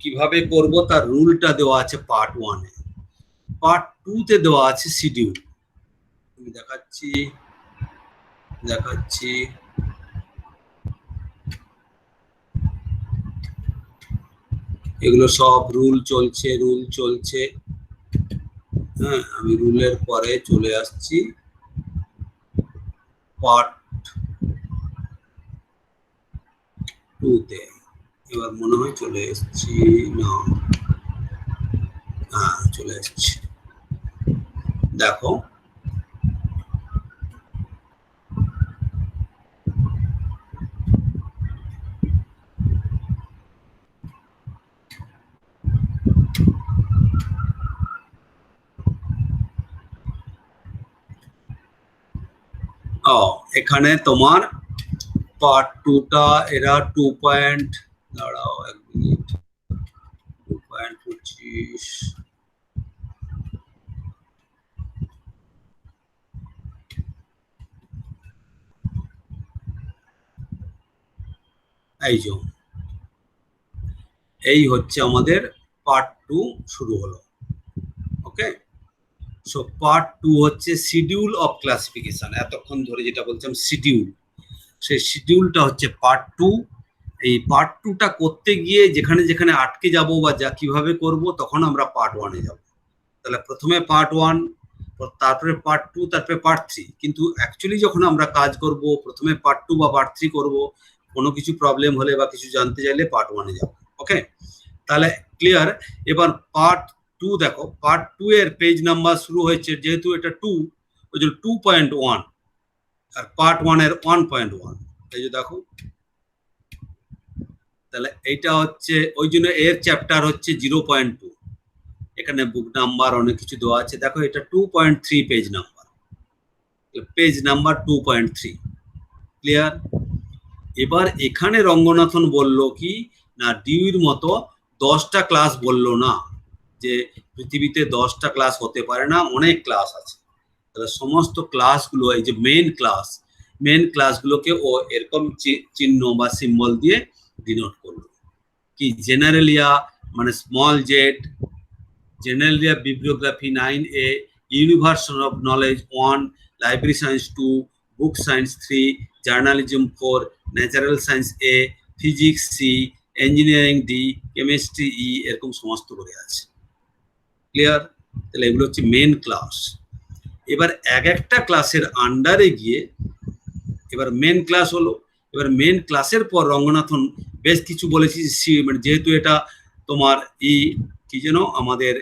A: কিভাবে করব তার রুলটা দেওয়া আছে পার্ট 1 এ। পার্ট 2 তে দেওয়া আছে শিডিউল। আমি দেখাচ্ছি, এগুলো সব রুল চলছে। হ্যাঁ, আমি রুলের পরে চলে আসছি পার্ট 2 তে। এবার মনে হয় চলে এসেছি, না, হ্যাঁ চলে এসেছি। দেখো, এখানে তোমার পার্ট 2টা এরা 2 পয়েন্ট, দাঁড়াও 1 মিনিট, 2.25, এই যে এই হচ্ছে আমাদের পার্ট 2 শুরু হলো। ওকে, সো পার্ট 2 হচ্ছে শিডিউল অফ ক্লাসিফিকেশন। এতক্ষণ ধরে যেটা বলছিলাম শিডিউল, সেই শিডিউলটা হচ্ছে পার্ট 2। এই পার্ট 2টা করতে গিয়ে যেখানে যেখানে আটকে যাব বা যা কিভাবে করব, তখন আমরা পার্ট 1-এ যাব। তাহলে প্রথমে পার্ট 1, তারপরে পার্ট 2, তারপরে পার্ট 3। কিন্তু অ্যাকচুয়ালি যখন আমরা কাজ করব, প্রথমে পার্ট 2 বা পার্ট 3 করব। কোনো কিছু প্রবলেম হলে বা কিছু জানতে চাইলে পার্ট 1-এ যাব। ওকে, তাহলে ক্লিয়ার। এবার পার্ট 2 দেখো, পার্ট 2 এর পেজ নাম্বার শুরু হয়েছে, যেহেতু এটা 2, ওই জন্য 2.1, আর পার্ট 1 এর 1.1। এই যে দেখো, তাহলে এইটা হচ্ছে ওই জন্য এর চ্যাপ্টার হচ্ছে 0.2। এখানে বুক নাম্বার অনেক কিছু দেওয়া আছে। দেখো এটা 2.3 page number, page number 2.3। Clear. এবার এখানে রঙ্গনাথন বলল কি না, ডিউর মতো 10টা ক্লাস বললো না, যে পৃথিবীতে 10টা ক্লাস হতে পারে না, অনেক ক্লাস আছে। তাহলে সমস্ত ক্লাসগুলো, এই যে মেন ক্লাসগুলোকে ও এরকম চিহ্ন বা সিম্বল দিয়ে ডিনোট করলো। কি জেনারেলিয়া মানে small Z, generalia bibliography 9A, universal of knowledge 1, library science 2, book science 3, journalism 4, natural science A, physics C, engineering D, chemistry E, এরকম সমস্ত করে আছে। ক্লিয়ার। তাহলে এগুলো হচ্ছে মেন ক্লাস। এবার এক একটা ক্লাসের আন্ডারে গিয়ে এবার মেন ক্লাস হলো। এবার মেন ক্লাসের পর রঙ্গনাথন বেশ কিছু বলেছি, মানে যেহেতু এটা তোমার কি যেন আমাদের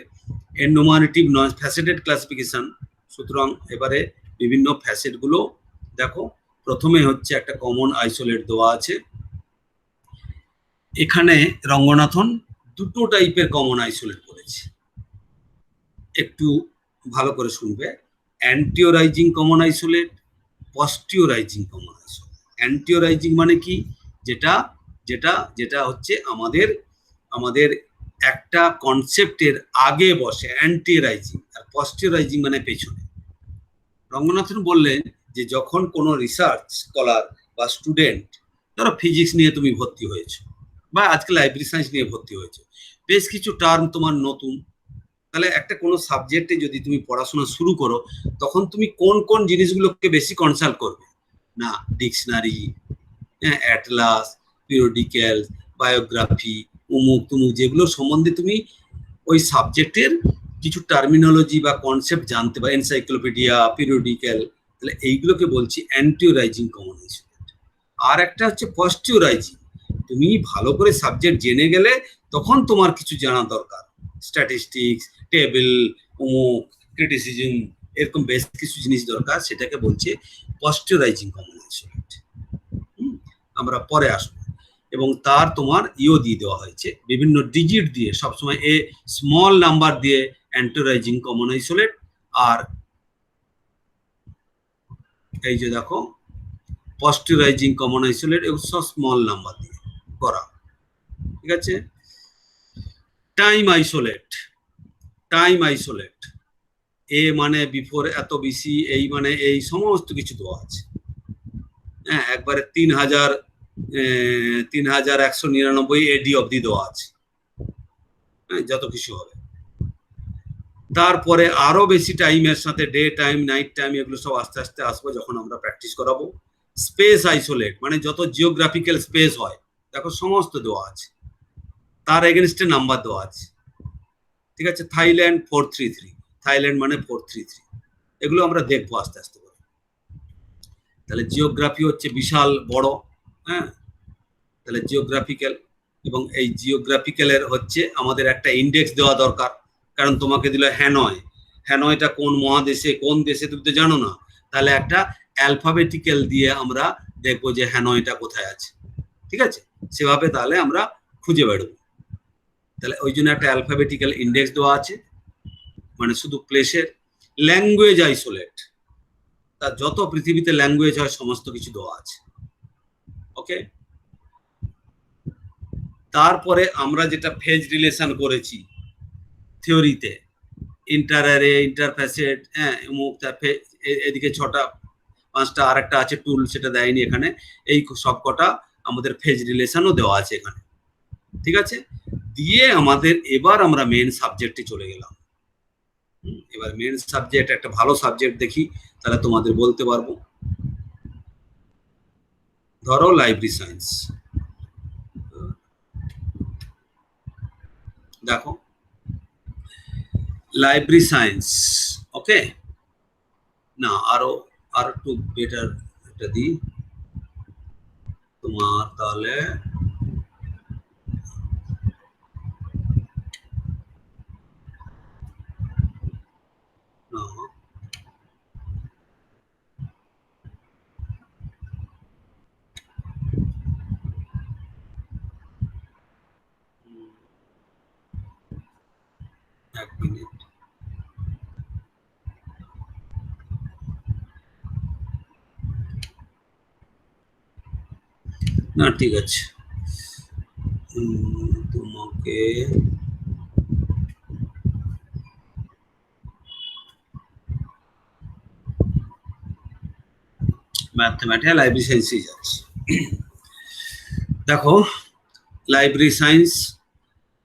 A: এন্ডোমারেটিভ নন ফ্যাসেটেড ক্লাসিফিকেশন, সুতরাং এবারে বিভিন্ন ফ্যাসেট গুলো দেখো। প্রথমে হচ্ছে একটা কমন আইসোলেট দেওয়া আছে। এখানে রঙ্গনাথন দুটো টাইপের কমন আইসোলেট বলেছে, একটু ভালো করে শুনবে। অ্যান্টিওরাইজিং কমন আইসোলেট, পস্টিওরাইজিং কমন আইসোলেট। অ্যান্টিওরাইজিং মানে কি, যেটা যেটা যেটা হচ্ছে আমাদের একটা কনসেপ্টের আগে বসে, অ্যান্টিরাইজিং। আর পস্টিওরাইজিং মানে পেছনে। রঙ্গনাথন বললেন যে যখন কোনো রিসার্চ স্কলার বা স্টুডেন্ট, ধরো ফিজিক্স নিয়ে তুমি ভর্তি হয়েছো বা আজকে লাইব্রেরি সায়েন্স নিয়ে ভর্তি হয়েছো, বেশ কিছু টার্ম তোমার নতুন, তাহলে একটা কোনো সাবজেক্টে যদি তুমি পড়াশোনা শুরু করো, তখন তুমি কোন কোন জিনিসগুলোকে বেশি কনসাল্ট করবে না, ডিকশনারি, অ্যাটলাস, পিরিয়ডিক্যাল, বায়োগ্রাফি, উমুক তুমুক, যেগুলো সম্বন্ধে তুমি ওই সাবজেক্টের কিছু টার্মিনোলজি বা কনসেপ্ট জানতে পারো, এনসাইক্লোপিডিয়া, পিরিয়ডিক্যাল, তাহলে এইগুলোকে বলছি অ্যান্টিওরাইজিং কমন আইসোলেট। আর একটা হচ্ছে পস্টিওরাইজিং, তুমি ভালো করে সাবজেক্ট জেনে গেলে তখন তোমার কিছু জানা দরকার, স্ট্যাটিস্টিক্স, টেবিল, অমুক, ক্রিটিসিজম, এরকম বেশ কিছু জিনিস দরকার, সেটাকে বলছে পস্টিওরাইজিং কমন আইসোলেট। আমরা পরে আসবো। এবং তার তোমার দিয়ে দেওয়া হয়েছে বিভিন্ন ডিজিট দিয়ে, সবসময় স্মল নাম্বার দিয়ে অ্যান্টিওরাইজিং কমন আইসোলেট, আর এই যে দেখো পস্টিওরাইজিং কমন আইসোলেট, এগুলো সব স্মল নাম্বার দিয়ে করা। ঠিক আছে। টাইম আইসোলেট, মানে বিফোর এত বেশি, এই মানে এই সমস্ত কিছু দেওয়া আছে। হ্যাঁ, একবারে 3199 AD অব্দি দেওয়া আছে, যত কিছু হবে। তারপরে আরো বেশি টাইমের সাথে ডে টাইম, নাইট টাইম, এগুলো সব আস্তে আস্তে আসবো যখন আমরা প্র্যাকটিস করাবো। স্পেস আইসোলেট মানে যত জিওগ্রাফিক্যাল স্পেস হয়, দেখো সমস্ত দেওয়া আছে, তার এগেনস্টে নাম্বার দেওয়া আছে। ঠিক আছে। থাইল্যান্ড 433, থাইল্যান্ড মানে 433, এগুলো আমরা দেখবো আস্তে আস্তে করে। তাহলে জিওগ্রাফি হচ্ছে বিশাল বড়, হ্যাঁ, তাহলে জিওগ্রাফিক্যাল, এবং এই জিওগ্রাফিক্যালের হচ্ছে আমাদের একটা ইন্ডেক্স দেওয়া দরকার, কারণ তোমাকে দিল হ্যানয়টা কোন মহাদেশে, কোন দেশে তুমি তো জানো না, তাহলে একটা অ্যালফাবেটিক্যাল দিয়ে আমরা দেখবো যে হ্যানয়টা কোথায় আছে। ঠিক আছে, সেভাবে তাহলে আমরা খুঁজে বেড়বো। তাহলে ওই জন্য একটা অ্যালফাবেটিক্যাল ইন্ডেক্স দেওয়া আছে, মানে শুধু প্লেসের। ল্যাঙ্গুয়েজ আইসোলেট, তার যত পৃথিবীতে ল্যাঙ্গুয়েজ হয় সমস্ত কিছু দেওয়া আছে। ওকে। তারপরে আমরা যেটা ফেজ রিলেশন করেছি থিওরিতে, ইন্টারঅ্যারে, ইন্টারফ্যাসেট, হ্যাঁ, এদিকে 6টা 5টা, আর একটা আছে টুল, সেটা দেয়নি এখানে। এই সব কটা আমাদের ফেজ রিলেশনও দেওয়া আছে এখানে, ঠিক আছে। দিয়ে আমাদের এবার আমরা মেন সাবজেক্টে চলে গেলাম। এবার মেন সাবজেক্ট একটা ভালো সাবজেক্ট দেখি, তাহলে তোমাদের বলতে পারবো। ধরো লাইব্রেরি সায়েন্স, দেখো লাইব্রেরি সায়েন্স, ওকে না আরো আর একটু বেটার এটা দিই তোমার, তাহলে এক মিনিট, না ঠিক আছে, তোমাকে ম্যাথমেটিক্যাল লাইব্রেরি সায়েন্সই যাচ্ছে। দেখো লাইব্রেরি সায়েন্স,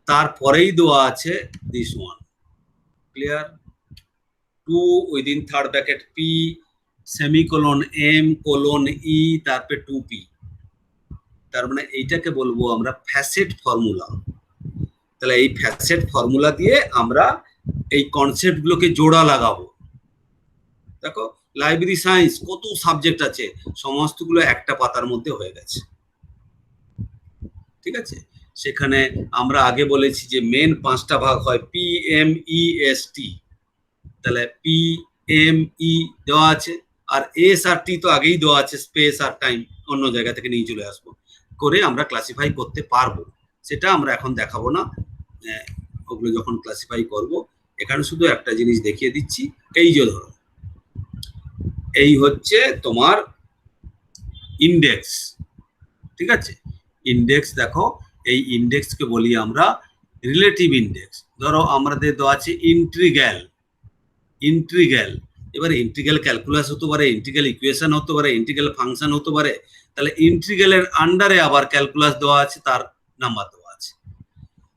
A: তারপরেই দেওয়া আছে this one, clear, 2 within third bracket P semicolon M colon E তারপরে 2p, তার মানে এইটাকে বলবো আমরা ফ্যাসেট ফর্মুলা। তাহলে এই ফ্যাসেট ফর্মুলা দিয়ে আমরা এই কনসেপ্ট গুলোকে জোড়া লাগাবো। দেখো লাইব্রেরি সায়েন্স কত সাবজেক্ট আছে, সমস্তগুলো একটা পাতার মধ্যে হয়ে গেছে, ঠিক আছে। সেখানে আমরা আগে বলেছি যে মেন 5টা ভাগ হয় P M E S T, তাহলে পি এম ই দেওয়া আছে, আর এস আর টি তো আগেই দেওয়া আছে, স্পেস আর টাইম অন্য জায়গা থেকে নিয়ে চলে আসবো করে আমরা ক্লাসিফাই করতে পারবো, সেটা আমরা এখন দেখাবো না, ওগুলো যখন ক্লাসিফাই করব। এখানে শুধু একটা জিনিস দেখিয়ে দিচ্ছি, এই যে ধরো এই হচ্ছে তোমার ইন্ডেক্স, ঠিক আছে। ইন্ডেক্স দেখো, এই ইন্ডেক্সকে বলি আমরা রিলেটিভ ইন্ডেক্স। ধরো আমাদের দেওয়া আছে ইন্টিগ্রাল, ইন্টিগ্রাল, এবারে ইন্টিগ্রাল ক্যালকুলাস হতে পারে, ইন্টিগ্রাল ইকুয়েশন হতে পারে, ইন্টিগ্রাল ফাংশন হতে পারে, তাহলে ইন্টিগ্রালের আন্ডারে আবার ক্যালকুলাস দেওয়া আছে, তার নাম্বার দেওয়া আছে,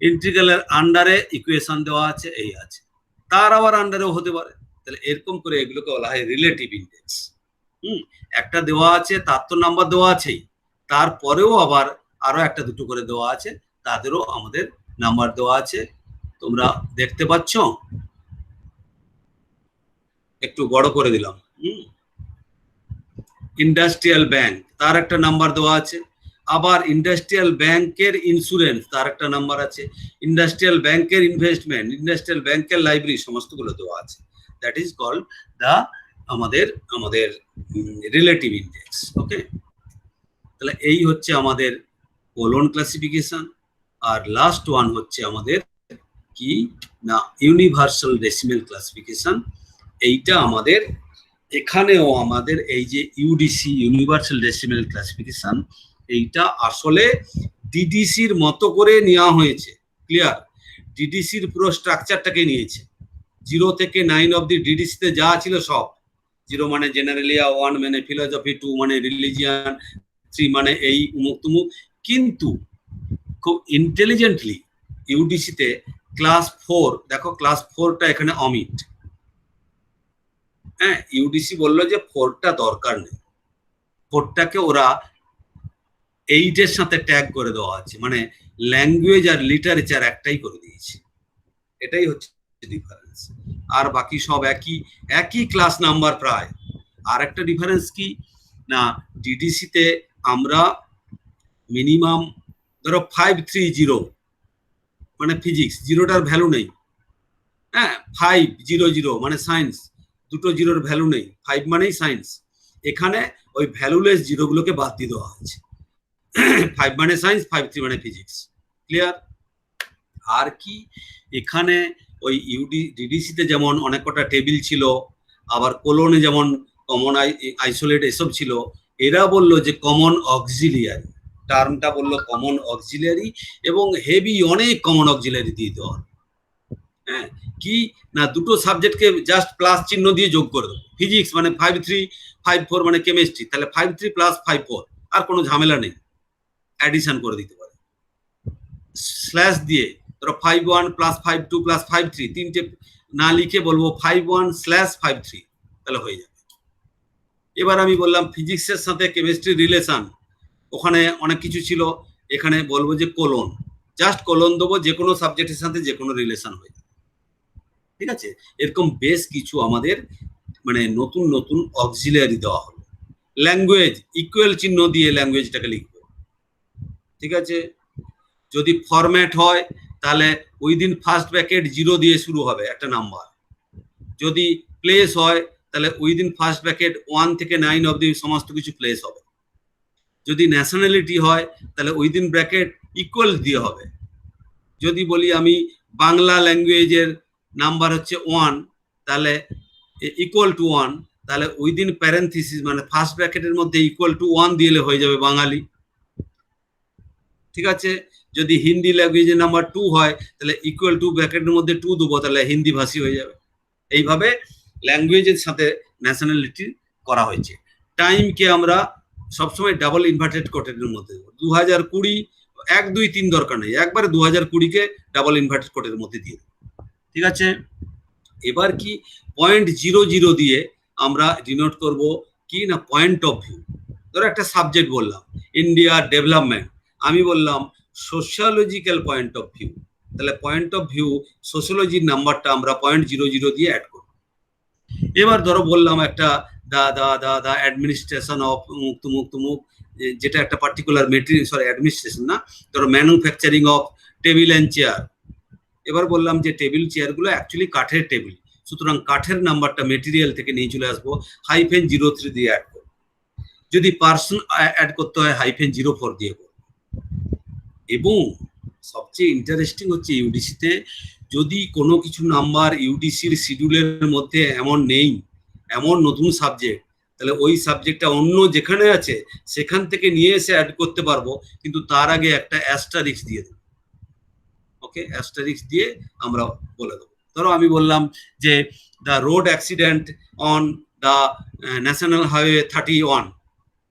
A: ইন্টিগ্রালের আন্ডারে ইকুয়েশন দেওয়া আছে, এই আছে, তার আবার আন্ডারেও হতে পারে। তাহলে এরকম করে এগুলোকে বলা হয় রিলেটিভ ইন্ডেক্স। একটা দেওয়া আছে তার তো নাম্বার দেওয়া আছেই, তারপরেও আবার আরো একটা দুটো করে দেওয়া আছে, তাদেরও আমাদের নাম্বার দেওয়া আছে, তোমরা দেখতে পাচ্ছ, একটু বড় করে দিলাম। ইন্ডাস্ট্রিয়াল ব্যাংক, তার একটা নাম্বার দেওয়া আছে, আবার ইন্ডাস্ট্রিয়াল ব্যাংকের ইন্স্যুরেন্স, তার একটা নাম্বার আছে, ইন্ডাস্ট্রিয়াল ব্যাংকের ইনভেস্টমেন্ট, ইন্ডাস্ট্রিয়াল ব্যাংকের লাইব্রেরি, সমস্তগুলো দেওয়া আছে। দ্যাট ইজ কল্ড দা আমাদের রিলেটিভ ইন্ডেক্স, ওকে। তাহলে এই হচ্ছে আমাদের কোলন ক্লাসিফিকেশন। আর লাস্ট ওয়ান হচ্ছে আমাদের কি না ইউনিভার্সাল ডেসিমেল ক্লাসিফিকেশন। এইটা আমাদের এখানেও আমাদের এই যে ইউডিসি ইউনিভার্সাল ডেসিমেল ক্লাসিফিকেশন, এইটা আসলে ডিডিসির মতো করে নেওয়া হয়েছে, ক্লিয়ার। ডিডিসির পুরো স্ট্রাকচারটাকে নিয়েছে, 0 থেকে 9 অব্দি ডিডিসিতে যা ছিল সব, 0 মানে জেনারেলিয়া, 1 মানে ফিলোসফি, 2 মানে রিলিজিয়ান, 3 মানে এই উমুক তুমুক, কিন্তু খুব ইন্টেলিজেন্টলি ইউডিসিতে ক্লাস 4, দেখো ক্লাস 4টা এখানে অমিট, হ্যাঁ, ইউডিসি বললো যে 4টা দরকার নেই, 4টাকে ওরা 8-এর সাথে ট্যাগ করে দেওয়া আছে, মানে ল্যাঙ্গুয়েজ আর লিটারেচার একটাই করে দিয়েছে, এটাই হচ্ছে ডিফারেন্স। আর বাকি সব একই ক্লাস নাম্বার প্রায়। আর একটা ডিফারেন্স কি না, ডিডিসিতে আমরা মিনিমাম ধরো 530 মানে ফিজিক্স, 0টার ভ্যালু নেই, হ্যাঁ, 500 মানে সায়েন্স, দুটো জিরোর ভ্যালু নেই, 5 মানেই সায়েন্স। এখানে ওই ভ্যালুলেস জিরোগুলোকে বাদ দিয়ে দেওয়া হয়েছে, 5 মানে সায়েন্স, 53 মানে ফিজিক্স, ক্লিয়ার। আর কি এখানে ওই ডিডিসিতে যেমন অনেক কটা টেবিল ছিল, আবার কোলনে যেমন কমন আইসোলেট এসব ছিল, এরা বললো যে কমন অক্সিলিয়ারি, টার্মটা বললো কমন অক্সিলিয়ারি, এবং হেভি অনেক কমন অক্সিলিয়ারি দিয়ে দেওয়া, হ্যাঁ, কি না দুটো সাবজেক্টকে জাস্ট প্লাস চিহ্ন দিয়ে যোগ করে দেবো, ফিজিক্স মানে 53, 54 মানে কেমিস্ট্রি, তাহলে 53 + 54, আর কোনো ঝামেলা নেই, অ্যাডিশন করে দিতে পারে। স্ল্যাশ দিয়ে ধরো 5-1 + 5-2 + 5-3 তিনটে না লিখে বলবো 5-1/5-3, তাহলে হয়ে যাবে। এবার আমি বললাম ফিজিক্সের সাথে কেমিস্ট্রি রিলেশন, ওখানে অনেক কিছু ছিল, এখানে বলবো যে কোলন, জাস্ট কোলন দেবো, যে কোনো সাবজেক্টের সাথে যে কোনো রিলেশন হয়ে যাবে। ঠিক আছে, এরকম বেশ কিছু আমাদের মানে নতুন নতুন অক্সিলিয়ারি দেওয়া হলো। ল্যাঙ্গুয়েজ ইকুয়াল চিহ্ন দিয়ে ল্যাঙ্গুয়েজটাকে লিখবো। ঠিক আছে, যদি ফরম্যাট হয় তাহলে উইদিন ফার্স্ট ব্র্যাকেট 0 দিয়ে শুরু হবে একটা নাম্বার। যদি প্লেস হয় তাহলে উইদিন ফার্স্ট ব্র্যাকেট 1 থেকে 9 অবধি সমস্ত কিছু প্লেস হবে। যদি ন্যাশনালিটি হয় তাহলে উইদিন ব্র্যাকেট ইকুয়াল দিয়ে হবে। যদি বলি আমি বাংলা ল্যাঙ্গুয়েজের নাম্বার হচ্ছে 1, তাহলে ইকুয়াল টু 1, তাহলে উইদিন প্যারেন্থিসিস মানে ফার্স্ট ব্র্যাকেটের মধ্যে ইকুয়াল টু 1 দিলে হয়ে যাবে বাঙালি। ঠিক আছে, যদি হিন্দি ল্যাঙ্গুয়েজের নাম্বার 2 হয় তাহলে ইকুয়াল টু ব্র্যাকেটের মধ্যে 2 দেবো, তাহলে হিন্দি ভাষী হয়ে যাবে। এইভাবে ল্যাঙ্গুয়েজের সাথে ন্যাশনালিটি করা হয়েছে। টাইমকে আমরা সবসময় ডাবল ইনভার্টেড কোটের মধ্যে দেবো। 2020 1 2 3 দরকার নেই, একবারে 2020-কে ডাবল ইনভার্টেড কোটের মধ্যে দিয়ে দেবো। ঠিক আছে, এবার কি 0.00 দিয়ে আমরা ডিনোট করব কি না পয়েন্ট অফ ভিউ। ধরো একটা সাবজেক্ট বললাম ইন্ডিয়ার ডেভেলপমেন্ট, আমি বললাম সোশ্যালজিক্যাল পয়েন্ট অফ ভিউ, তাহলে পয়েন্ট অফ ভিউ সোশ্যোলজির নাম্বারটা আমরা 0.00 দিয়ে অ্যাড করব। এবার ধরো বললাম একটা দা অ্যাডমিনিস্ট্রেশন অফ মুখ, যেটা একটা পার্টিকুলার মেটেরিয়াল, সরি অ্যাডমিনিস্ট্রেশন না, ধরো manufacturing of table and chair. এবার বললাম যে টেবিল চেয়ারগুলো অ্যাকচুয়ালি কাঠের টেবিল, সুতরাং কাঠের নাম্বারটা মেটেরিয়াল থেকে নিয়ে চলে আসবো, -03 দিয়ে অ্যাড করবো। যদি পার্সন অ্যাড করতে হয় -04 দিয়ে করবো। এবং সবচেয়ে ইন্টারেস্টিং হচ্ছে ইউডিসিতে যদি কোনো কিছু নাম্বার ইউডিসির শিডিউলের মধ্যে এমন নেই, এমন নতুন সাবজেক্ট, তাহলে ওই সাবজেক্টটা অন্য যেখানে আছে সেখান থেকে নিয়ে এসে অ্যাড করতে পারবো, কিন্তু তার আগে একটা অ্যাস্টারিক্স দিয়ে দেবো। ওকে, অ্যাস্টারিক্স দিয়ে আমরা বলে দেবো। ধরো আমি বললাম যে the road accident on the national highway 31,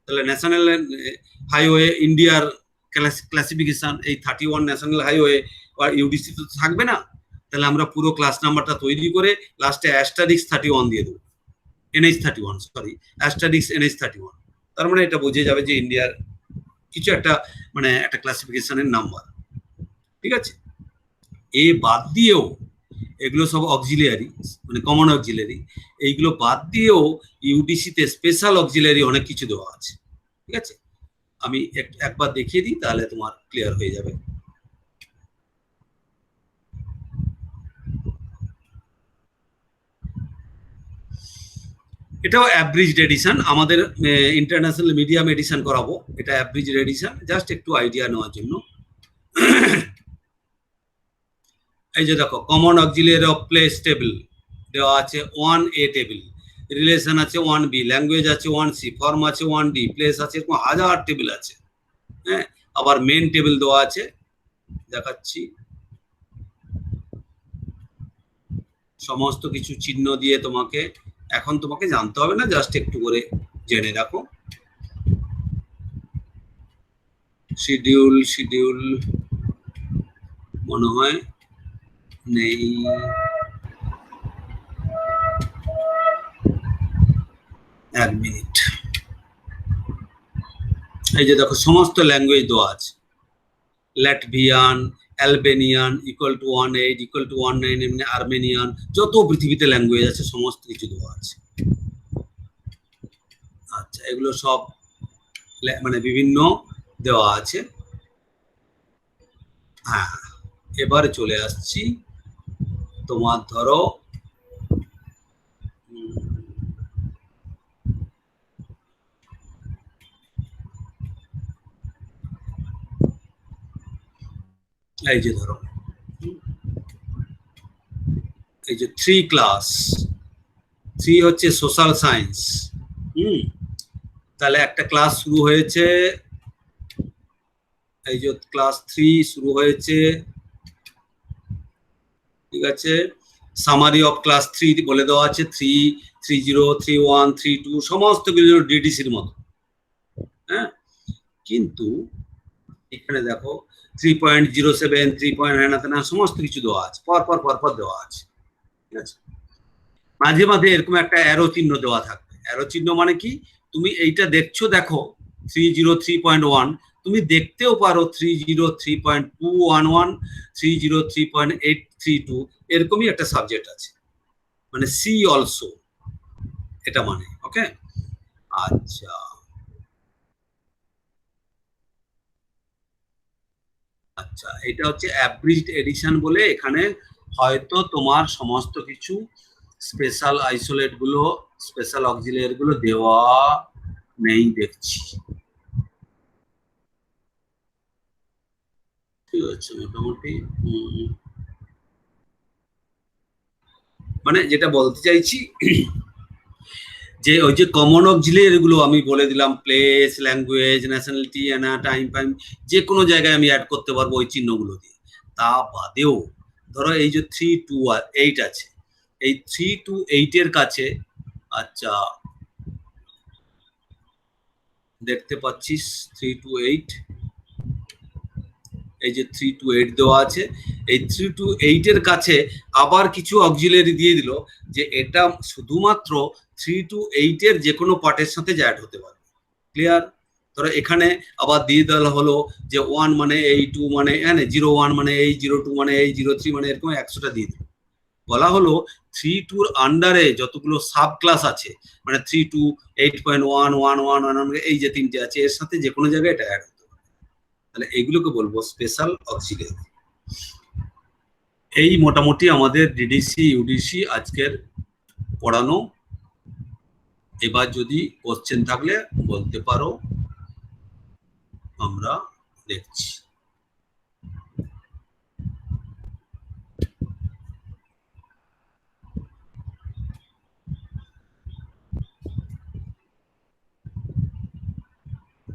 A: তাহলে ন্যাশনাল হাইওয়ে ইন্ডিয়ার ক্লাসিফিকেশন এই 31 ন্যাশনাল হাইওয়ে বা ইউডিসি তো থাকবে না, তাহলে আমরা পুরো ক্লাস নাম্বারটা তৈরি করে লাস্টে অ্যাস্টারিক্স 31 দিয়ে দেবো, NH31, সরি অ্যাস্টারিক্স NH31। তার মানে এটা বোঝা যাবে যে ইন্ডিয়ার কিছু একটা মানে একটা ক্লাসিফিকেশনের নাম্বার। ঠিক আছে, এ বাদ দিয়েও এগুলো সব অক্সিলিয়ারি মানে কমন অক্সিলিয়ারি, এইগুলো বাদ দিয়েও ইউডিসিতে স্পেশাল অক্সিলিয়ারি অনেক কিছু দেওয়া আছে। ঠিক আছে, আমি একবার দেখিয়ে দিই তাহলে তোমার ক্লিয়ার হয়ে যাবে। এটাও অ্যাব্রিজড এডিশন, আমাদের ইন্টারন্যাশনাল মিডিয়াম এডিশন করাবো, এটা অ্যাব্রিজড এডিশন, জাস্ট একটু আইডিয়া নেওয়ার জন্য। এই যে দেখো common auxiliary of place table দেওয়া আছে 1A টেবিল, রিলেশন আছে 1B, ল্যাঙ্গুয়েজ আছে 1C, ফর্ম আছে 1D, প্লেস আছে, এরকম হাজার টেবিল আছে। হ্যাঁ, আবার মেন টেবিল দেওয়া আছে, দেখাচ্ছি সমস্ত কিছু চিহ্ন দিয়ে। তোমাকে এখন তোমাকে জানতে হবে না, জাস্ট একটু করে জেনে রাখো। শিডিউল মনে হয় নেই, এক মিনিট। এই যে দেখো সমস্ত ল্যাঙ্গুয়েজ দেওয়া আছে, Latvian, Albanian equal to 18 equal to 19, এমনি আর্মেনিয়ান, যত পৃথিবীতে ল্যাঙ্গুয়েজ আছে সমস্ত কিছু দেওয়া আছে। আচ্ছা, এগুলো সব মানে বিভিন্ন দেওয়া আছে। হ্যাঁ, এবারে চলে আসছি তোমার ধরো এই যে ধরো এই যে 3 ক্লাস 3 হচ্ছে সোশ্যাল সায়েন্স। তাহলে একটা ক্লাস শুরু হয়েছে, এই যে ক্লাস 3 শুরু হয়েছে। ঠিক আছে, সামারি অফ ক্লাস 3 বলে দেওয়া আছে, 3, 30, 31, 32 সমস্ত কিছু ডিডিসির মতো। হ্যাঁ, কিন্তু এখানে দেখো 3.07 3.9 সমস্ত কিছু দেওয়া আছে, পর দেওয়া আছে, ঠিক আছে। মাঝে মাঝে এরকম একটা অ্যারো চিহ্ন দেওয়া থাকবে। অ্যারো চিহ্ন মানে কি, তুমি এইটা দেখছো, দেখো 303.1, তুমি দেখতেও পারো 303.211, 303.832, এরকমই একটা সাবজেক্ট আছে, মানে সি অলসো, এটা মানে ওকে। আচ্ছা আচ্ছা, এটা হচ্ছে অ্যাব্রিজড এডিশন বলে, এখানে হয়তো তোমার সমস্ত কিছু স্পেশাল আইসোলেট গুলো, স্পেশাল অক্সিলিয়ারি গুলো দেওয়া নেই দেখছি, ঠিক আছে মোটামুটি। মানে যেটা বলতে চাইছি যে ওই যে কমন অক্সিলিয়ারি গুলো আমি বলে দিলাম, place, language, nationality, time Faim, যে কোনো জায়গায় আমি অ্যাড করতে পারবো ওই চিহ্নগুলো দিয়ে। তা বাদেও ধরো এই যে 328 আছে, এই 328 এর কাছে, আচ্ছা দেখতে পাচ্ছিস 328, এই যে 328 দেওয়া আছে, এই 328 এর কাছে আবার কিছু অক্সিলিয়ারি দিয়ে দিল, যে এটা শুধুমাত্র 328 এর যে কোনো পার্টের সাথে অ্যাড হতে পারে। ক্লিয়ার? ধরো এখানে আবার দিয়ে দেওয়া হলো যে 1 মানে এই, 2 মানে, হ্যাঁ 01 মানে এই, 02 মানে এই, 03 মানে এরকম 100টা দিয়ে দিল। বলা হলো 32 আন্ডারে যতগুলো সাব ক্লাস আছে, মানে 32, 8.111, এই যে তিনটে আছে, এর সাথে যে কোনো জায়গায় এটা অ্যাড হতে পারে, তাহলে এইগুলোকে বলবো স্পেশাল অক্সিলিয়ারি। এই মোটামুটি আমাদের ডিডিসি ইউডিসি আজকের পড়ানো। এবার যদি কোশ্চেন থাকলে বলতে পারো, আমরা দেখছি।